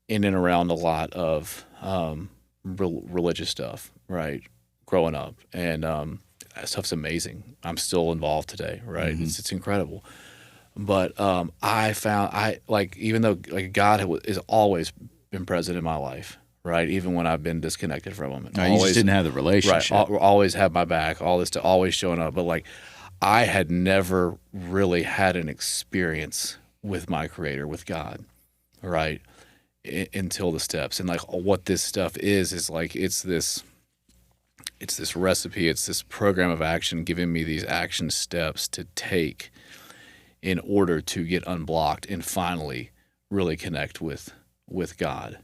in and around a lot of religious stuff, right, growing up. And that stuff's amazing. I'm still involved today, right? Mm-hmm. It's incredible. But I found, even though like God has always been present in my life, right? Even when I've been disconnected from him. No, you just didn't have the relationship. Right, always had my back, all this, always showing up. But like, I had never really had an experience with my Creator, with God, right? Until the steps. And like what this stuff is like, it's this recipe, it's this program of action giving me these action steps to take in order to get unblocked and finally really connect with God.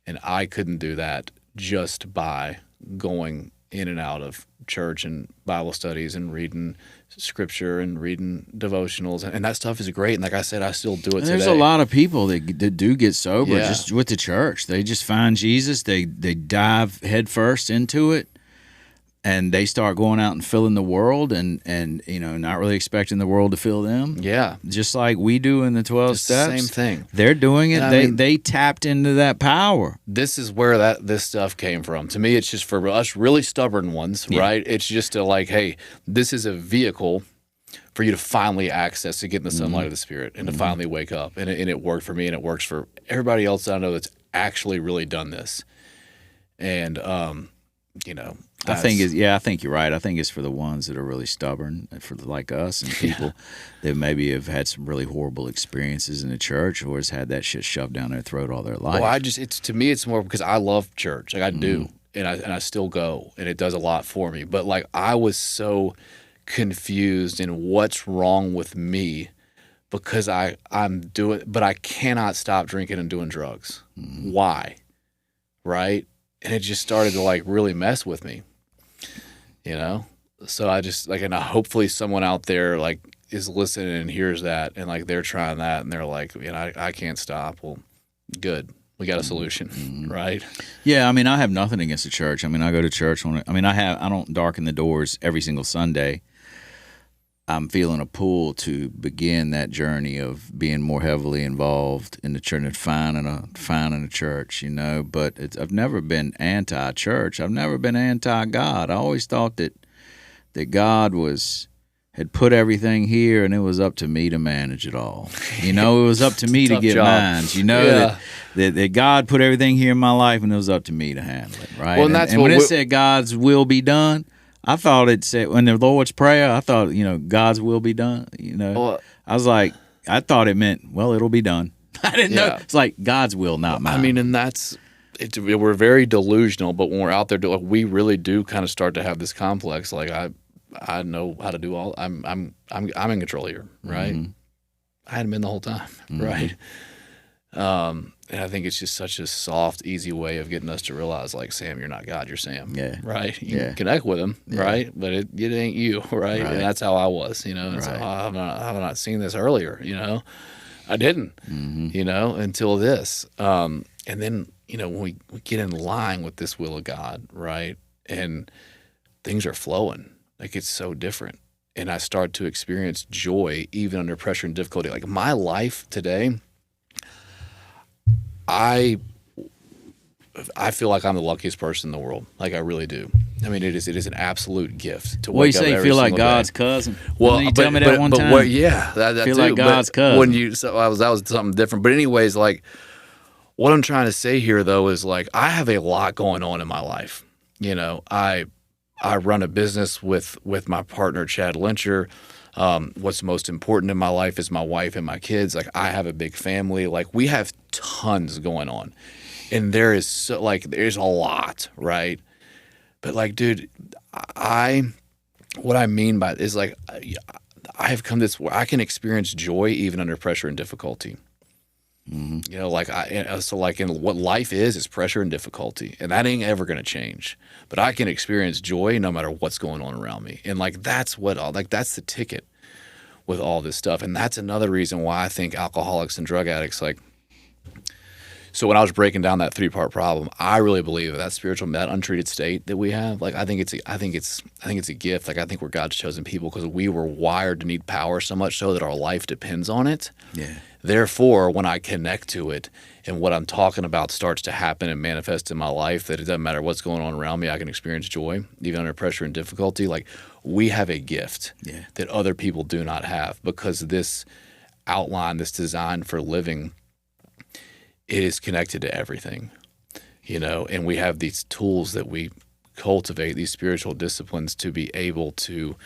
And I couldn't do that just by going in and out of church and Bible studies and reading scripture and reading devotionals, and that stuff is great. And like I said, I still do it today. There's a lot of people that do get sober Yeah. just with the church. They just find Jesus. They dive headfirst into it, and they start going out and filling the world, and not really expecting the world to fill them. Yeah, Just like we do in the 12 it's the steps. same thing. They're doing it. And They tapped into that power. This is where this stuff came from. To me, it's just for us really stubborn ones, right? It's just to like, hey, this is a vehicle for you to finally access to get in the sunlight of the Spirit and to finally wake up. And it worked for me, and it works for everybody else I know that's actually really done this. And I think you're right. I think it's for the ones that are really stubborn, for like us and people that maybe have had some really horrible experiences in the church or has had that shit shoved down their throat all their life. Well, to me, it's more because I love church. Like I do, and I still go, and it does a lot for me. But like I was so confused in what's wrong with me because I'm doing, but I cannot stop drinking and doing drugs. Why? Right? And it just started to like really mess with me. So I just like, and hopefully someone out there like is listening and hears that and like they're trying that and they're like, I can't stop. Well, good. We got a solution, right? Yeah, I mean, I have nothing against the church. I mean, I go to church I don't darken the doors every single Sunday. I'm feeling a pull to begin that journey of being more heavily involved in the church and finding a church, But I've never been anti-church. I've never been anti-God. I always thought that God had put everything here, and it was up to me to manage it all. It was up to me to get mine. That God put everything here in my life, and it was up to me to handle it, right? Well, and when it said God's will be done, I thought it said, in the Lord's Prayer, I thought, God's will be done. I was like, I thought it meant, well, it'll be done. I didn't know. It's like God's will, not mine. I mean, and that's, we're very delusional, but when we're out there, we really do kind of start to have this complex. Like, I know how to do all, I'm in control here, right? I hadn't been the whole time, right? And I think it's just such a soft, easy way of getting us to realize, like, Sam, you're not God, you're Sam, right? You can connect with him, right? But it ain't you, right? And that's how I was, And so, I've not seen this earlier, I didn't, until this. And then, when we get in line with this will of God, right? And things are flowing, like it's so different. And I start to experience joy even under pressure and difficulty. Like my life today, I feel like I'm the luckiest person in the world. Like I really do. I mean, it is an absolute gift to wake up every single day. Well, you say you feel like God's cousin. Well, Didn't you tell me that one time? That feel too. like God's cousin. When that was something different. But anyways, like what I'm trying to say here though is like I have a lot going on in my life. I run a business with my partner Chad Lyncher. What's most important in my life is my wife and my kids. Like I have a big family. Like we have tons going on, and there's a lot, right? But like, dude, what I mean by it is like I have come this where I can experience joy even under pressure and difficulty. So like in what life is pressure and difficulty, and that ain't ever going to change. But I can experience joy no matter what's going on around me, and like that's that's the ticket with all this stuff. And that's another reason why I think alcoholics and drug addicts so when I was breaking down that 3-part problem, I really believe that untreated state that we have, like I think it's a gift. Like I think we're God's chosen people because we were wired to need power so much so that our life depends on it. Yeah. Therefore, when I connect to it and what I'm talking about starts to happen and manifest in my life, that it doesn't matter what's going on around me, I can experience joy even under pressure and difficulty. Like we have a gift that other people do not have because this outline, this design for living, it is connected to everything, and we have these tools that we cultivate, these spiritual disciplines to be able to,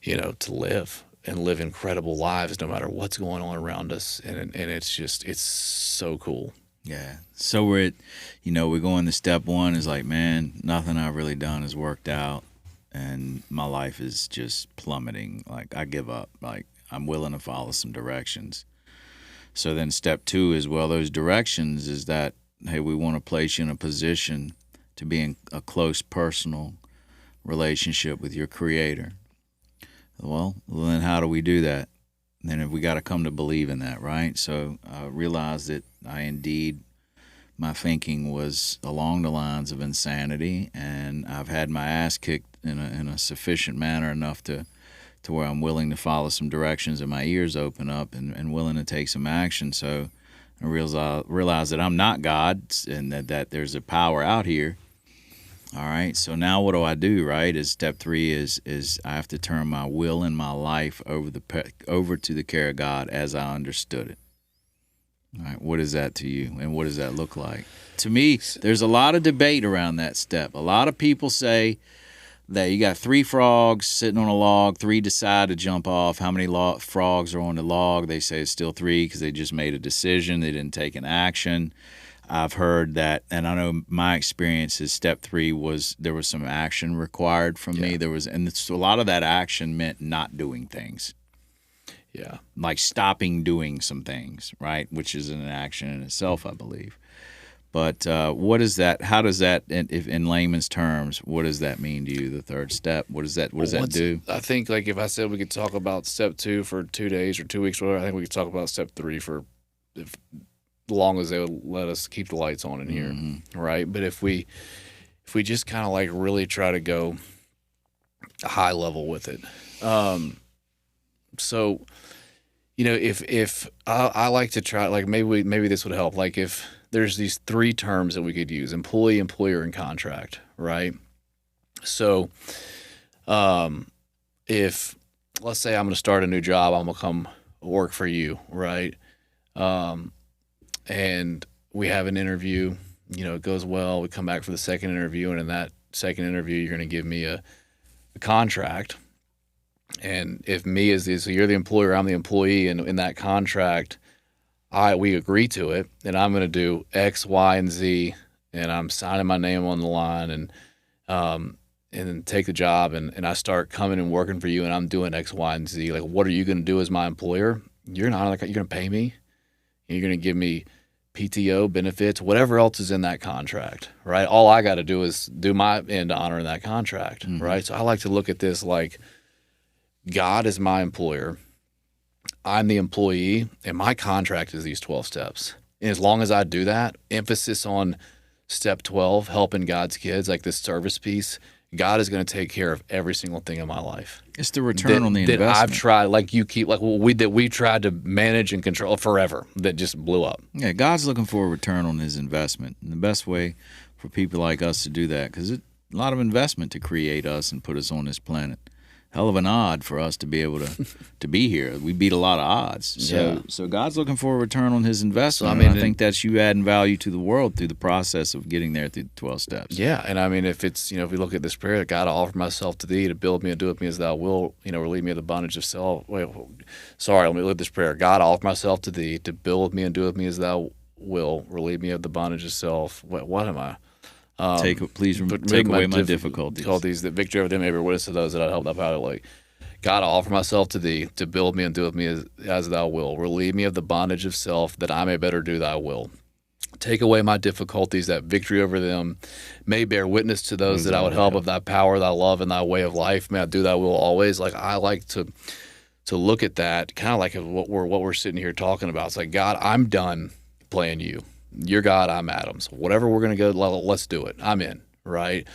to live and live incredible lives no matter what's going on around us. And it's so cool. Yeah. So we're going to step one is like, man, nothing I've really done has worked out. And my life is just plummeting. Like I give up, like I'm willing to follow some directions. So then step 2 is, well, those directions is that, hey, we want to place you in a position to be in a close personal relationship with your Creator. Well, then how do we do that? Then we got to come to believe in that, right? So I realized that my thinking was along the lines of insanity, and I've had my ass kicked in a sufficient manner enough to where I'm willing to follow some directions and my ears open up and willing to take some action. So I realize that I'm not God and that there's a power out here. All right. So now what do I do, right? Is step 3 is I have to turn my will and my life over to the care of God as I understood it. All right. What is that to you? And what does that look like? To me, there's a lot of debate around that step. A lot of people say that you got 3 frogs sitting on a log, 3 decide to jump off. How many frogs are on the log? They say it's still 3 because they just made a decision. They didn't take an action. I've heard that, and I know my experience is step 3 was there was some action required from me. And a lot of that action meant not doing things. Yeah. Like stopping doing some things, right? Which is an action in itself, I believe. But what is that? How does that, if in layman's terms, what does that mean to you? The 3rd step. What does that do? I think like if I said we could talk about step 2 for 2 days or 2 weeks or whatever, I think we could talk about step 3 for as long as they would let us keep the lights on in here, right? But if we just kind of like really try to go high level with it, so if I like to try, like maybe this would help, like if there's these 3 terms that we could use: employee, employer, and contract, right? So if, let's say I'm going to start a new job, I'm going to come work for you, right? And we have an interview, it goes well, we come back for the second interview, and in that second interview, you're going to give me a contract. And if me so you're the employer, I'm the employee, and in that contract, we agree to it, and I'm going to do X, Y, and Z, and I'm signing my name on the line, and then take the job, and I start coming and working for you, and I'm doing X, Y, and Z. Like, what are you going to do as my employer? You're going to pay me. You're going to give me PTO benefits, whatever else is in that contract, right? All I got to do is do my end to honor in that contract, right? So I like to look at this like God is my employer. I'm the employee, and my contract is these 12 steps. And as long as I do that, emphasis on step 12, helping God's kids, like this service piece, God is going to take care of every single thing in my life. It's the return on the investment. I've tried, like you keep, like we tried to manage and control forever, that just blew up. Yeah, God's looking for a return on his investment. And the best way for people like us to do that, because it's a lot of investment to create us and put us on this planet. Hell of an odd for us to be able to be here. We beat a lot of odds. So God's looking for a return on his investment. So, I think that's you adding value to the world through the process of getting there through the 12 steps. Yeah, and I mean, if it's, if we look at this prayer, God, I offer myself to thee to build me and do with me as thou wilt, relieve me of the bondage of self. Let me look at this prayer. God, I offer myself to thee to build me and do with me as thou wilt, relieve me of the bondage of self. What am I? Take away my difficulties. That victory over them may be witness to those that I helped up out of. Like, God, I offer myself to thee to build me and do with me as thou wilt. Relieve me of the bondage of self, that I may better do thy will. Take away my difficulties, that victory over them may bear witness to those that I would help of thy power, thy love, and thy way of life. May I do thy will always. Like, I like to look at that kind of like what we're sitting here talking about. It's like, God, I'm done playing you. You're God, I'm Adam. So whatever we're going to go, let's do it. I'm in, right?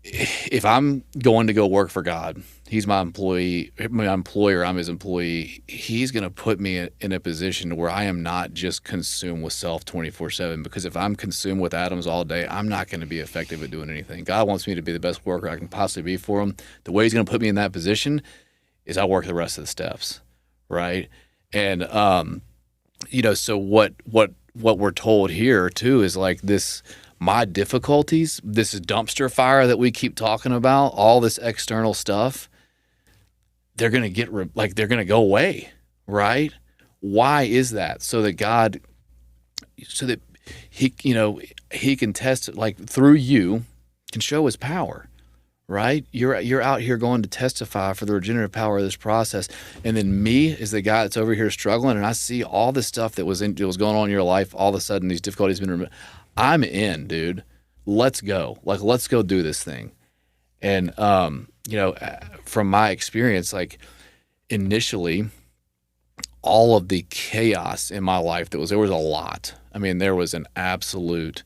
If I'm going to go work for God, he's my employee, my employer, I'm his employee. He's going to put me in a position where I am not just consumed with self 24/7, because if I'm consumed with atoms all day, I'm not going to be effective at doing anything. God wants me to be the best worker I can possibly be for him. The way he's going to put me in that position is I work the rest of the steps, right? And, so what we're told here too is like this, my difficulties, this dumpster fire that we keep talking about, all this external stuff, they're going to they're going to go away, right? Why is that? So that he can test, like through you can show his power. Right? You're out here going to testify for the regenerative power of this process. And then me is the guy that's over here struggling, and I see all the stuff that was going on in your life, all of a sudden these difficulties have been removed. I'm in, dude. Let's go. Like, let's go do this thing. And from my experience, like initially, all of the chaos in my life there was a lot. I mean, there was an absolute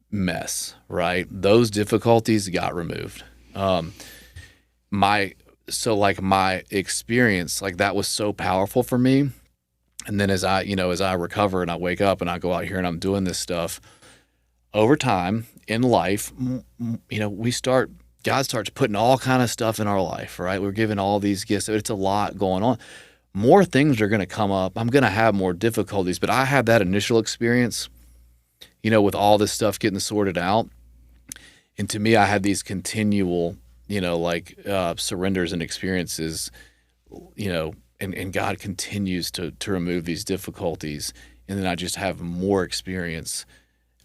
mess, right? Those difficulties got removed. My experience, like that was so powerful for me. And then as I recover and I wake up and I go out here and I'm doing this stuff over time in life, God starts putting all kind of stuff in our life, right? We're given all these gifts. It's a lot going on. More things are going to come up. I'm going to have more difficulties, but I had that initial experience, with all this stuff getting sorted out. And to me, I had these continual, surrenders and experiences, and God continues to remove these difficulties. And then I just have more experience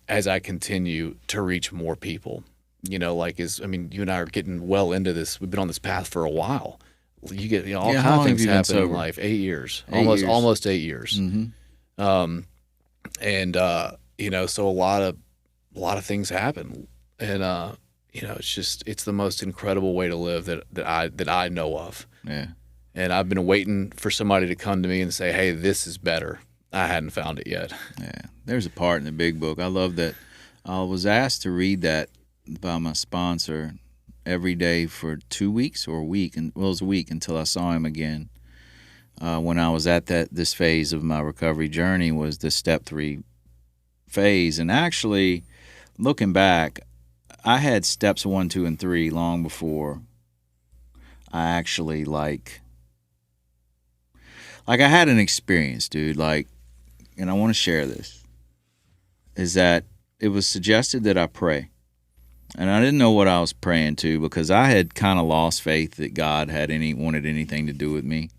as I continue to reach more people. You and I are getting well into this. We've been on this path for a while. You get all kinds of things happen in life. 8 years, almost 8 years. Mm-hmm. So a lot of things happen, and it's the most incredible way to live that I know of. Yeah. And I've been waiting for somebody to come to me and say, "Hey, this is better." I hadn't found it yet. Yeah. There's a part in the big book. I love that. I was asked to read that by my sponsor every day for 2 weeks or a week, and it was a week until I saw him again. When I was at this phase of my recovery journey was the step 3 phase, and actually, looking back, I had steps 1, 2, and 3 long before I actually like I had an experience, dude. And I want to share this. Is that it was suggested that I pray. And I didn't know what I was praying to because I had kind of lost faith that God wanted anything to do with me.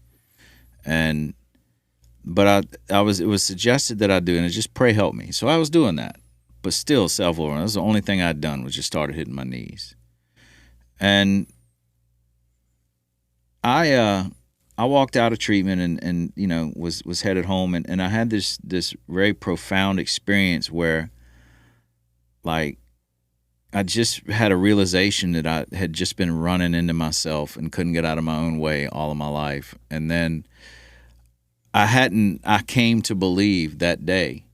But it was suggested that I do, and it just pray help me. So I was doing that, but still self-awareness. That was the only thing I'd done was just started hitting my knees. And I walked out of treatment and was headed home, and I had this very profound experience where I just had a realization that I had just been running into myself and couldn't get out of my own way all of my life. And then I came to believe that day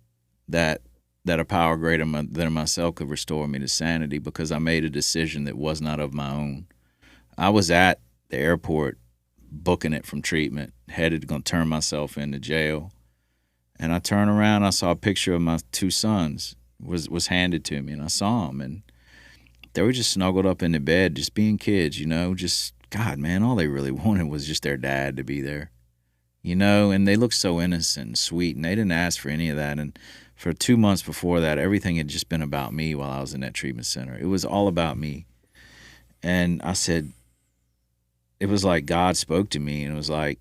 that a power greater than myself could restore me to sanity because I made a decision that was not of my own. I was at the airport booking it from treatment, headed going to turn myself into jail. And I turned around, I saw a picture of my 2 sons was handed to me, and I saw them, and they were just snuggled up in the bed, just being kids, just, God, man, all they really wanted was just their dad to be there, and they looked so innocent and sweet, and they didn't ask for any of that. And for 2 months before that, everything had just been about me while I was in that treatment center. It was all about me. And I said, it was like God spoke to me, and it was like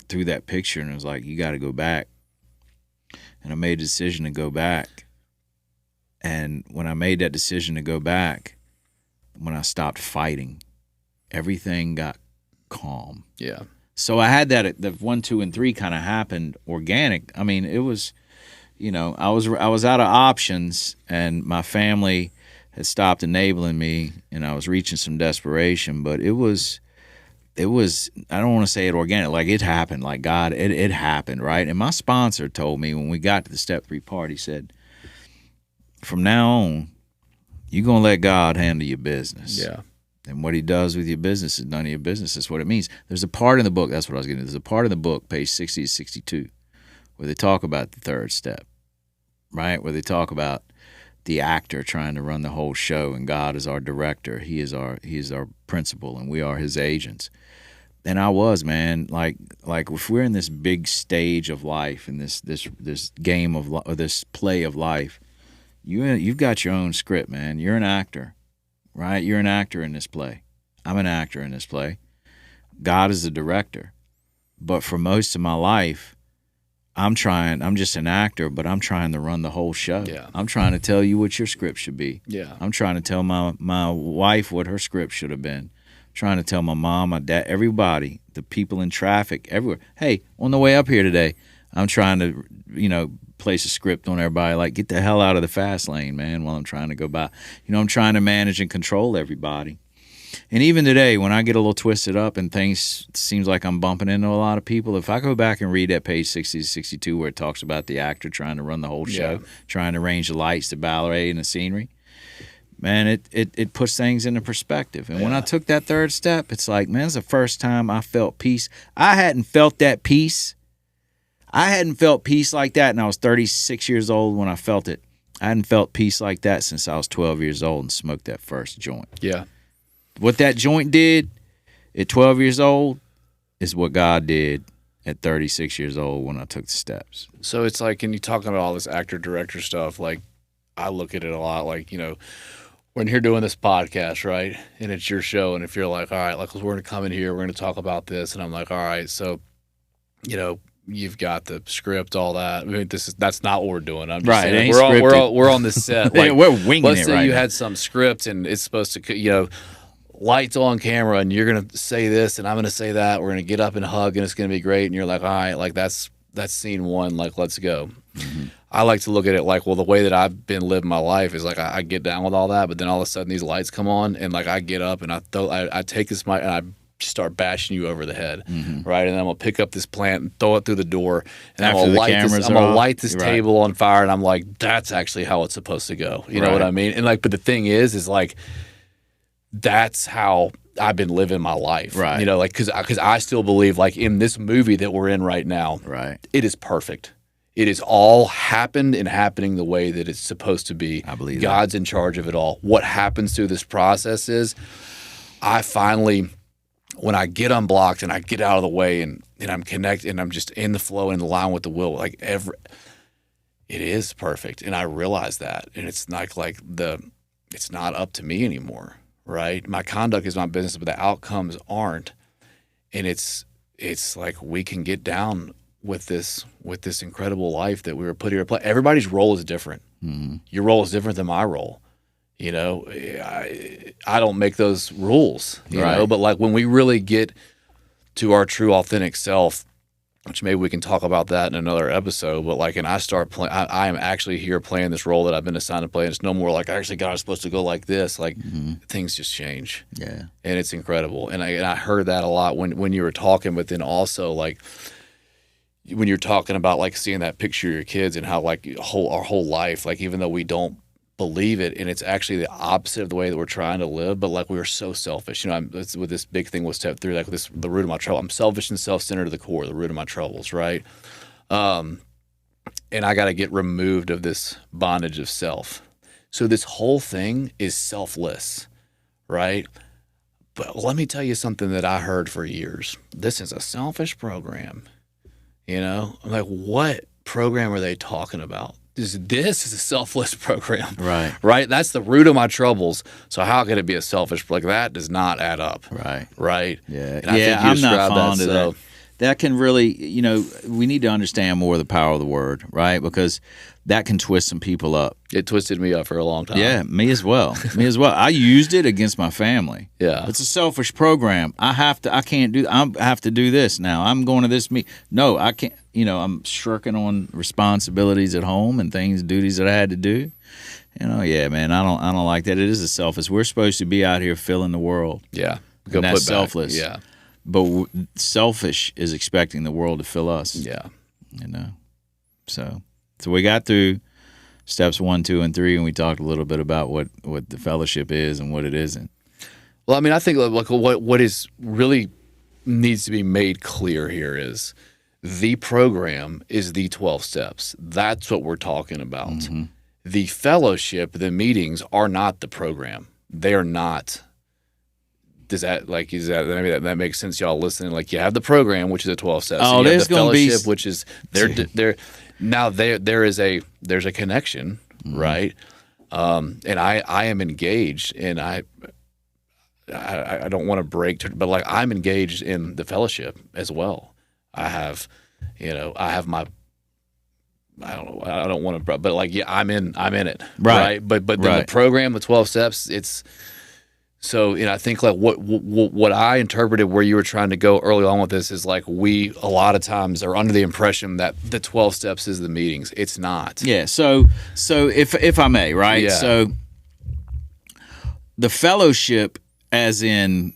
through that picture, and it was like, you got to go back. And I made a decision to go back. And when I made that decision to go back, when I stopped fighting, everything got calm. Yeah. So I had that, the 1, 2, and 3 kind of happened organic. I mean, it was, I was out of options, and my family had stopped enabling me, and I was reaching some desperation. But it was I don't want to say it organic, like it happened, like God, it happened, right? And my sponsor told me when we got to the step 3 part, he said, from now on, you're going to let God handle your business. Yeah. And what he does with your business is none of your business. That's what it means. There's a part in the book, that's what I was getting to. There's a part in the book, page 60 to 62, where they talk about the 3rd step, right? Where they talk about the actor trying to run the whole show, and God is our director. He is our principal, and we are his agents. And I was, man, like if we're in this big stage of life, and this game of or this play of life, you've got your own script, man. You're an actor, right? You're an actor in this play. I'm an actor in this play. God is the director. But for most of my life, I'm just an actor, but I'm trying to run the whole show. Yeah. I'm trying to tell you what your script should be. Yeah. I'm trying to tell my wife what her script should have been. I'm trying to tell my mom, my dad, everybody, the people in traffic, everywhere. Hey, on the way up here today, I'm trying to, place a script on everybody like, get the hell out of the fast lane, man, while I'm trying to go by. I'm trying to manage and control everybody. And even today, when I get a little twisted up and things seems like I'm bumping into a lot of people, if I go back and read that page 60 to 62 where it talks about the actor trying to run the whole show, trying to arrange the lights, the ballet, and the scenery, man, it puts things into perspective. And when I took that third step, it's like, man, it's the first time I felt peace. I hadn't felt that peace. I hadn't felt peace like that, and I was 36 years old when I felt it. I hadn't felt peace like that since I was 12 years old and smoked that first joint. Yeah. What that joint did at 12 years old is what God did at 36 years old when I took the steps. So it's like, and you talking about all this actor-director stuff, like, I look at it a lot like, when you're doing this podcast, right, and it's your show, and if you're like, all right, like, we're going to come in here, we're going to talk about this, and I'm like, all right, so, you've got the script, all that. I mean, that's not what we're doing. I'm just saying, we're on this set. Like, we're winging let's it say right you now. had some script, and it's supposed to, lights on camera, and you're going to say this, and I'm going to say that. We're going to get up and hug, and it's going to be great. And you're like, all right, like, that's scene one. Like, let's go. Mm-hmm. I like to look at it like, well, the way that I've been living my life is like I get down with all that, but then all of a sudden these lights come on, and like I get up and I take this mic and I start bashing you over the head, right? And then I'm gonna pick up this plant and throw it through the door, and I'm gonna light this table on fire, and I'm like, that's actually how it's supposed to go. You know what I mean? And like, but the thing is like, that's how I've been living my life, right? Like, because I still believe, like, in this movie that we're in right now, right, it is perfect. It is all happened and happening the way that it's supposed to be. I believe God's in charge of it all. What happens through this process is, I finally, when I get unblocked and I get out of the way and I'm connected and I'm just in the flow and in line with the will, like it is perfect, and I realize that, and it's not like it's not up to me anymore. Right? My conduct is my business, but the outcomes aren't. And it's like we can get down with this incredible life that we were put here to play. Everybody's role is different. Mm-hmm. Your role is different than my role. I don't make those rules, you know, but like when we really get to our true authentic self, which maybe we can talk about that in another episode, but like, and I start playing, I am actually here playing this role that I've been assigned to play, and it's no more like, actually, God, I was supposed to go like this. Like, things just change. Yeah. And it's incredible. And I heard that a lot when you were talking, but then also, like, when you're talking about, like, seeing that picture of your kids and how, like, our whole life, like, even though we don't believe it, and it's actually the opposite of the way that we're trying to live, but like we are so selfish. With this big thing was step 3, like the root of my trouble. I'm selfish and self-centered to the core, the root of my troubles, right? And I got to get removed of this bondage of self. So this whole thing is selfless, right? But let me tell you something that I heard for years. This is a selfish program. I'm like, what program are they talking about? This is a selfless program. Right? That's the root of my troubles. So how can it be a selfish? Like, that does not add up. Right? Yeah. And I think I'm not fond of that. That can really, we need to understand more of the power of the word, right? Because that can twist some people up. It twisted me up for a long time. Yeah, me as well. I used it against my family. Yeah. It's a selfish program. I have to do this now. I'm going to this meet. No, I can't. I'm shirking on responsibilities at home and duties that I had to do. Yeah, man, I don't like that. It is a selfish. We're supposed to be out here filling the world. Yeah. And that's selfless. Yeah. But selfish is expecting the world to fill us. Yeah. So we got through steps 1, 2, and 3, and we talked a little bit about what the fellowship is and what it isn't. Well, I mean, I think like what is really needs to be made clear here is the program is the 12 steps. That's what we're talking about. Mm-hmm. The fellowship, the meetings are not the program. They are not. Maybe that makes sense, y'all listening? Like, you have the program, which is a 12 steps. Oh, there's going to be which is there. Now there's a connection, right? And I am engaged, and I don't want to break, but like, I'm engaged in the fellowship as well. I have my. I don't know. I don't want to, but like, yeah, I'm in it, right? But the program, the 12 steps, it's So, I think like what I interpreted where you were trying to go early on with this is like we a lot of times are under the impression that the 12 steps is the meetings. It's not. Yeah. So if I may, right? Yeah. So the fellowship, as in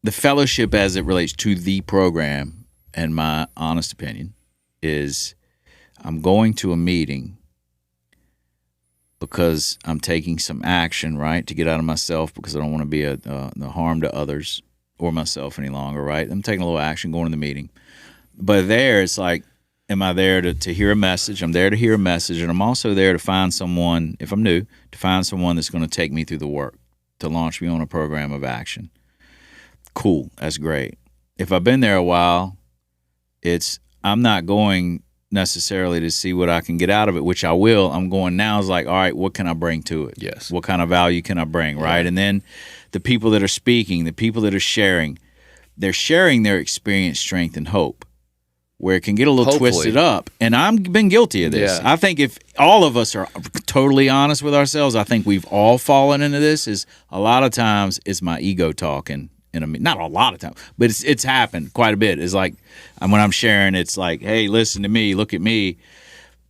the fellowship as it relates to the program, and my honest opinion is, I'm going to a meeting because I'm taking some action, right, to get out of myself, because I don't want to be a harm to others or myself any longer, right? I'm taking a little action, going to the meeting. But there, it's like, am I there to hear a message? I'm there to hear a message, and I'm also there to find someone, if I'm new, to find someone that's going to take me through the work, to launch me on a program of action. Cool, that's great. If I've been there a while, I'm not going necessarily to see what I can get out of it, which I will. I'm going now is like, all right, what can I bring to it? Yes. What kind of value can I bring, right? And then the people that are speaking, the people that are sharing, they're sharing their experience, strength, and hope, where it can get a little twisted up. And I've been guilty of this. Yeah. I think if all of us are totally honest with ourselves, I think we've all fallen into this. Is a lot of times it's my ego talking. Not a lot of time, but it's happened quite a bit. It's like when I'm sharing, it's like, hey, listen to me, look at me.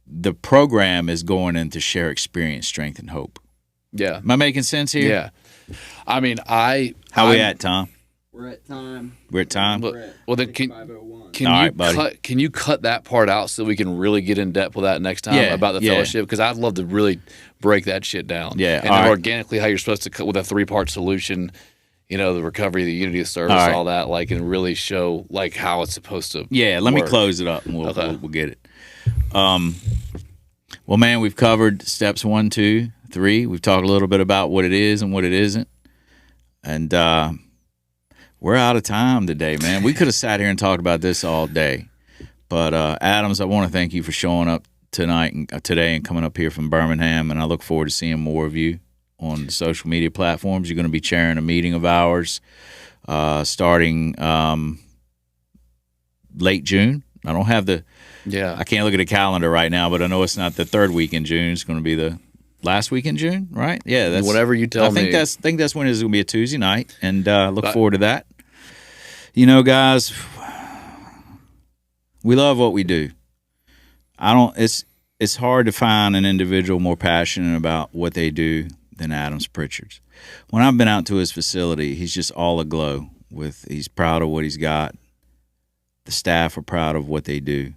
The program is going in to share experience, strength, and hope. Yeah. Am I making sense here? Yeah. I mean, How we at, Tom? We're at time. We're at time? Well, then can All you right, buddy. can you cut that part out so we can really get in depth with that next time about the fellowship? Because I'd love to really break that shit down. Yeah. And then organically how you're supposed to cut with a 3-part solution. The recovery, the unity of service, all that, like, and really show like how it's supposed to. Yeah, let me close it up and we'll get it. Well, man, we've covered steps 1, 2, 3. We've talked a little bit about what it is and what it isn't, and we're out of time today, man. We could have sat here and talked about this all day, but Adams, I want to thank you for showing up tonight and today and coming up here from Birmingham, and I look forward to seeing more of you on the social media platforms. You're going to be chairing a meeting of ours starting late June. I don't have I can't look at the calendar right now, but I know it's not the third week in June. It's going to be the last week in June, right? Yeah, that's whatever you tell me. I think that's when it's going to be a Tuesday night, and look forward to that. Guys, we love what we do. It's hard to find an individual more passionate about what they do than Adams Pritchard's. When I've been out to his facility, he's just all aglow he's proud of what he's got. The staff are proud of what they do.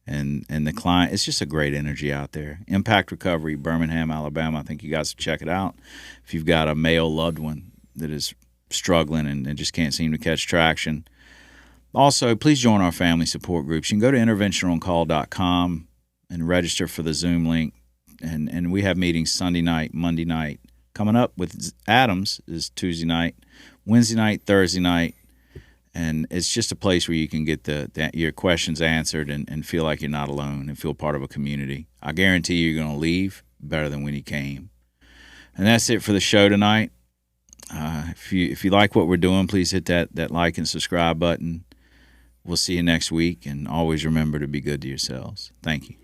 And the client, it's just a great energy out there. Impact Recovery, Birmingham, Alabama. I think you guys should check it out. If you've got a male loved one that is struggling and just can't seem to catch traction. Also, please join our family support groups. You can go to interventiononcall.com and register for the Zoom link. And we have meetings Sunday night, Monday night. Coming up with Adams is Tuesday night, Wednesday night, Thursday night. And it's just a place where you can get your questions answered and feel like you're not alone and feel part of a community. I guarantee you're going to leave better than when you came. And that's it for the show tonight. If you like what we're doing, please hit that like and subscribe button. We'll see you next week. And always remember to be good to yourselves. Thank you.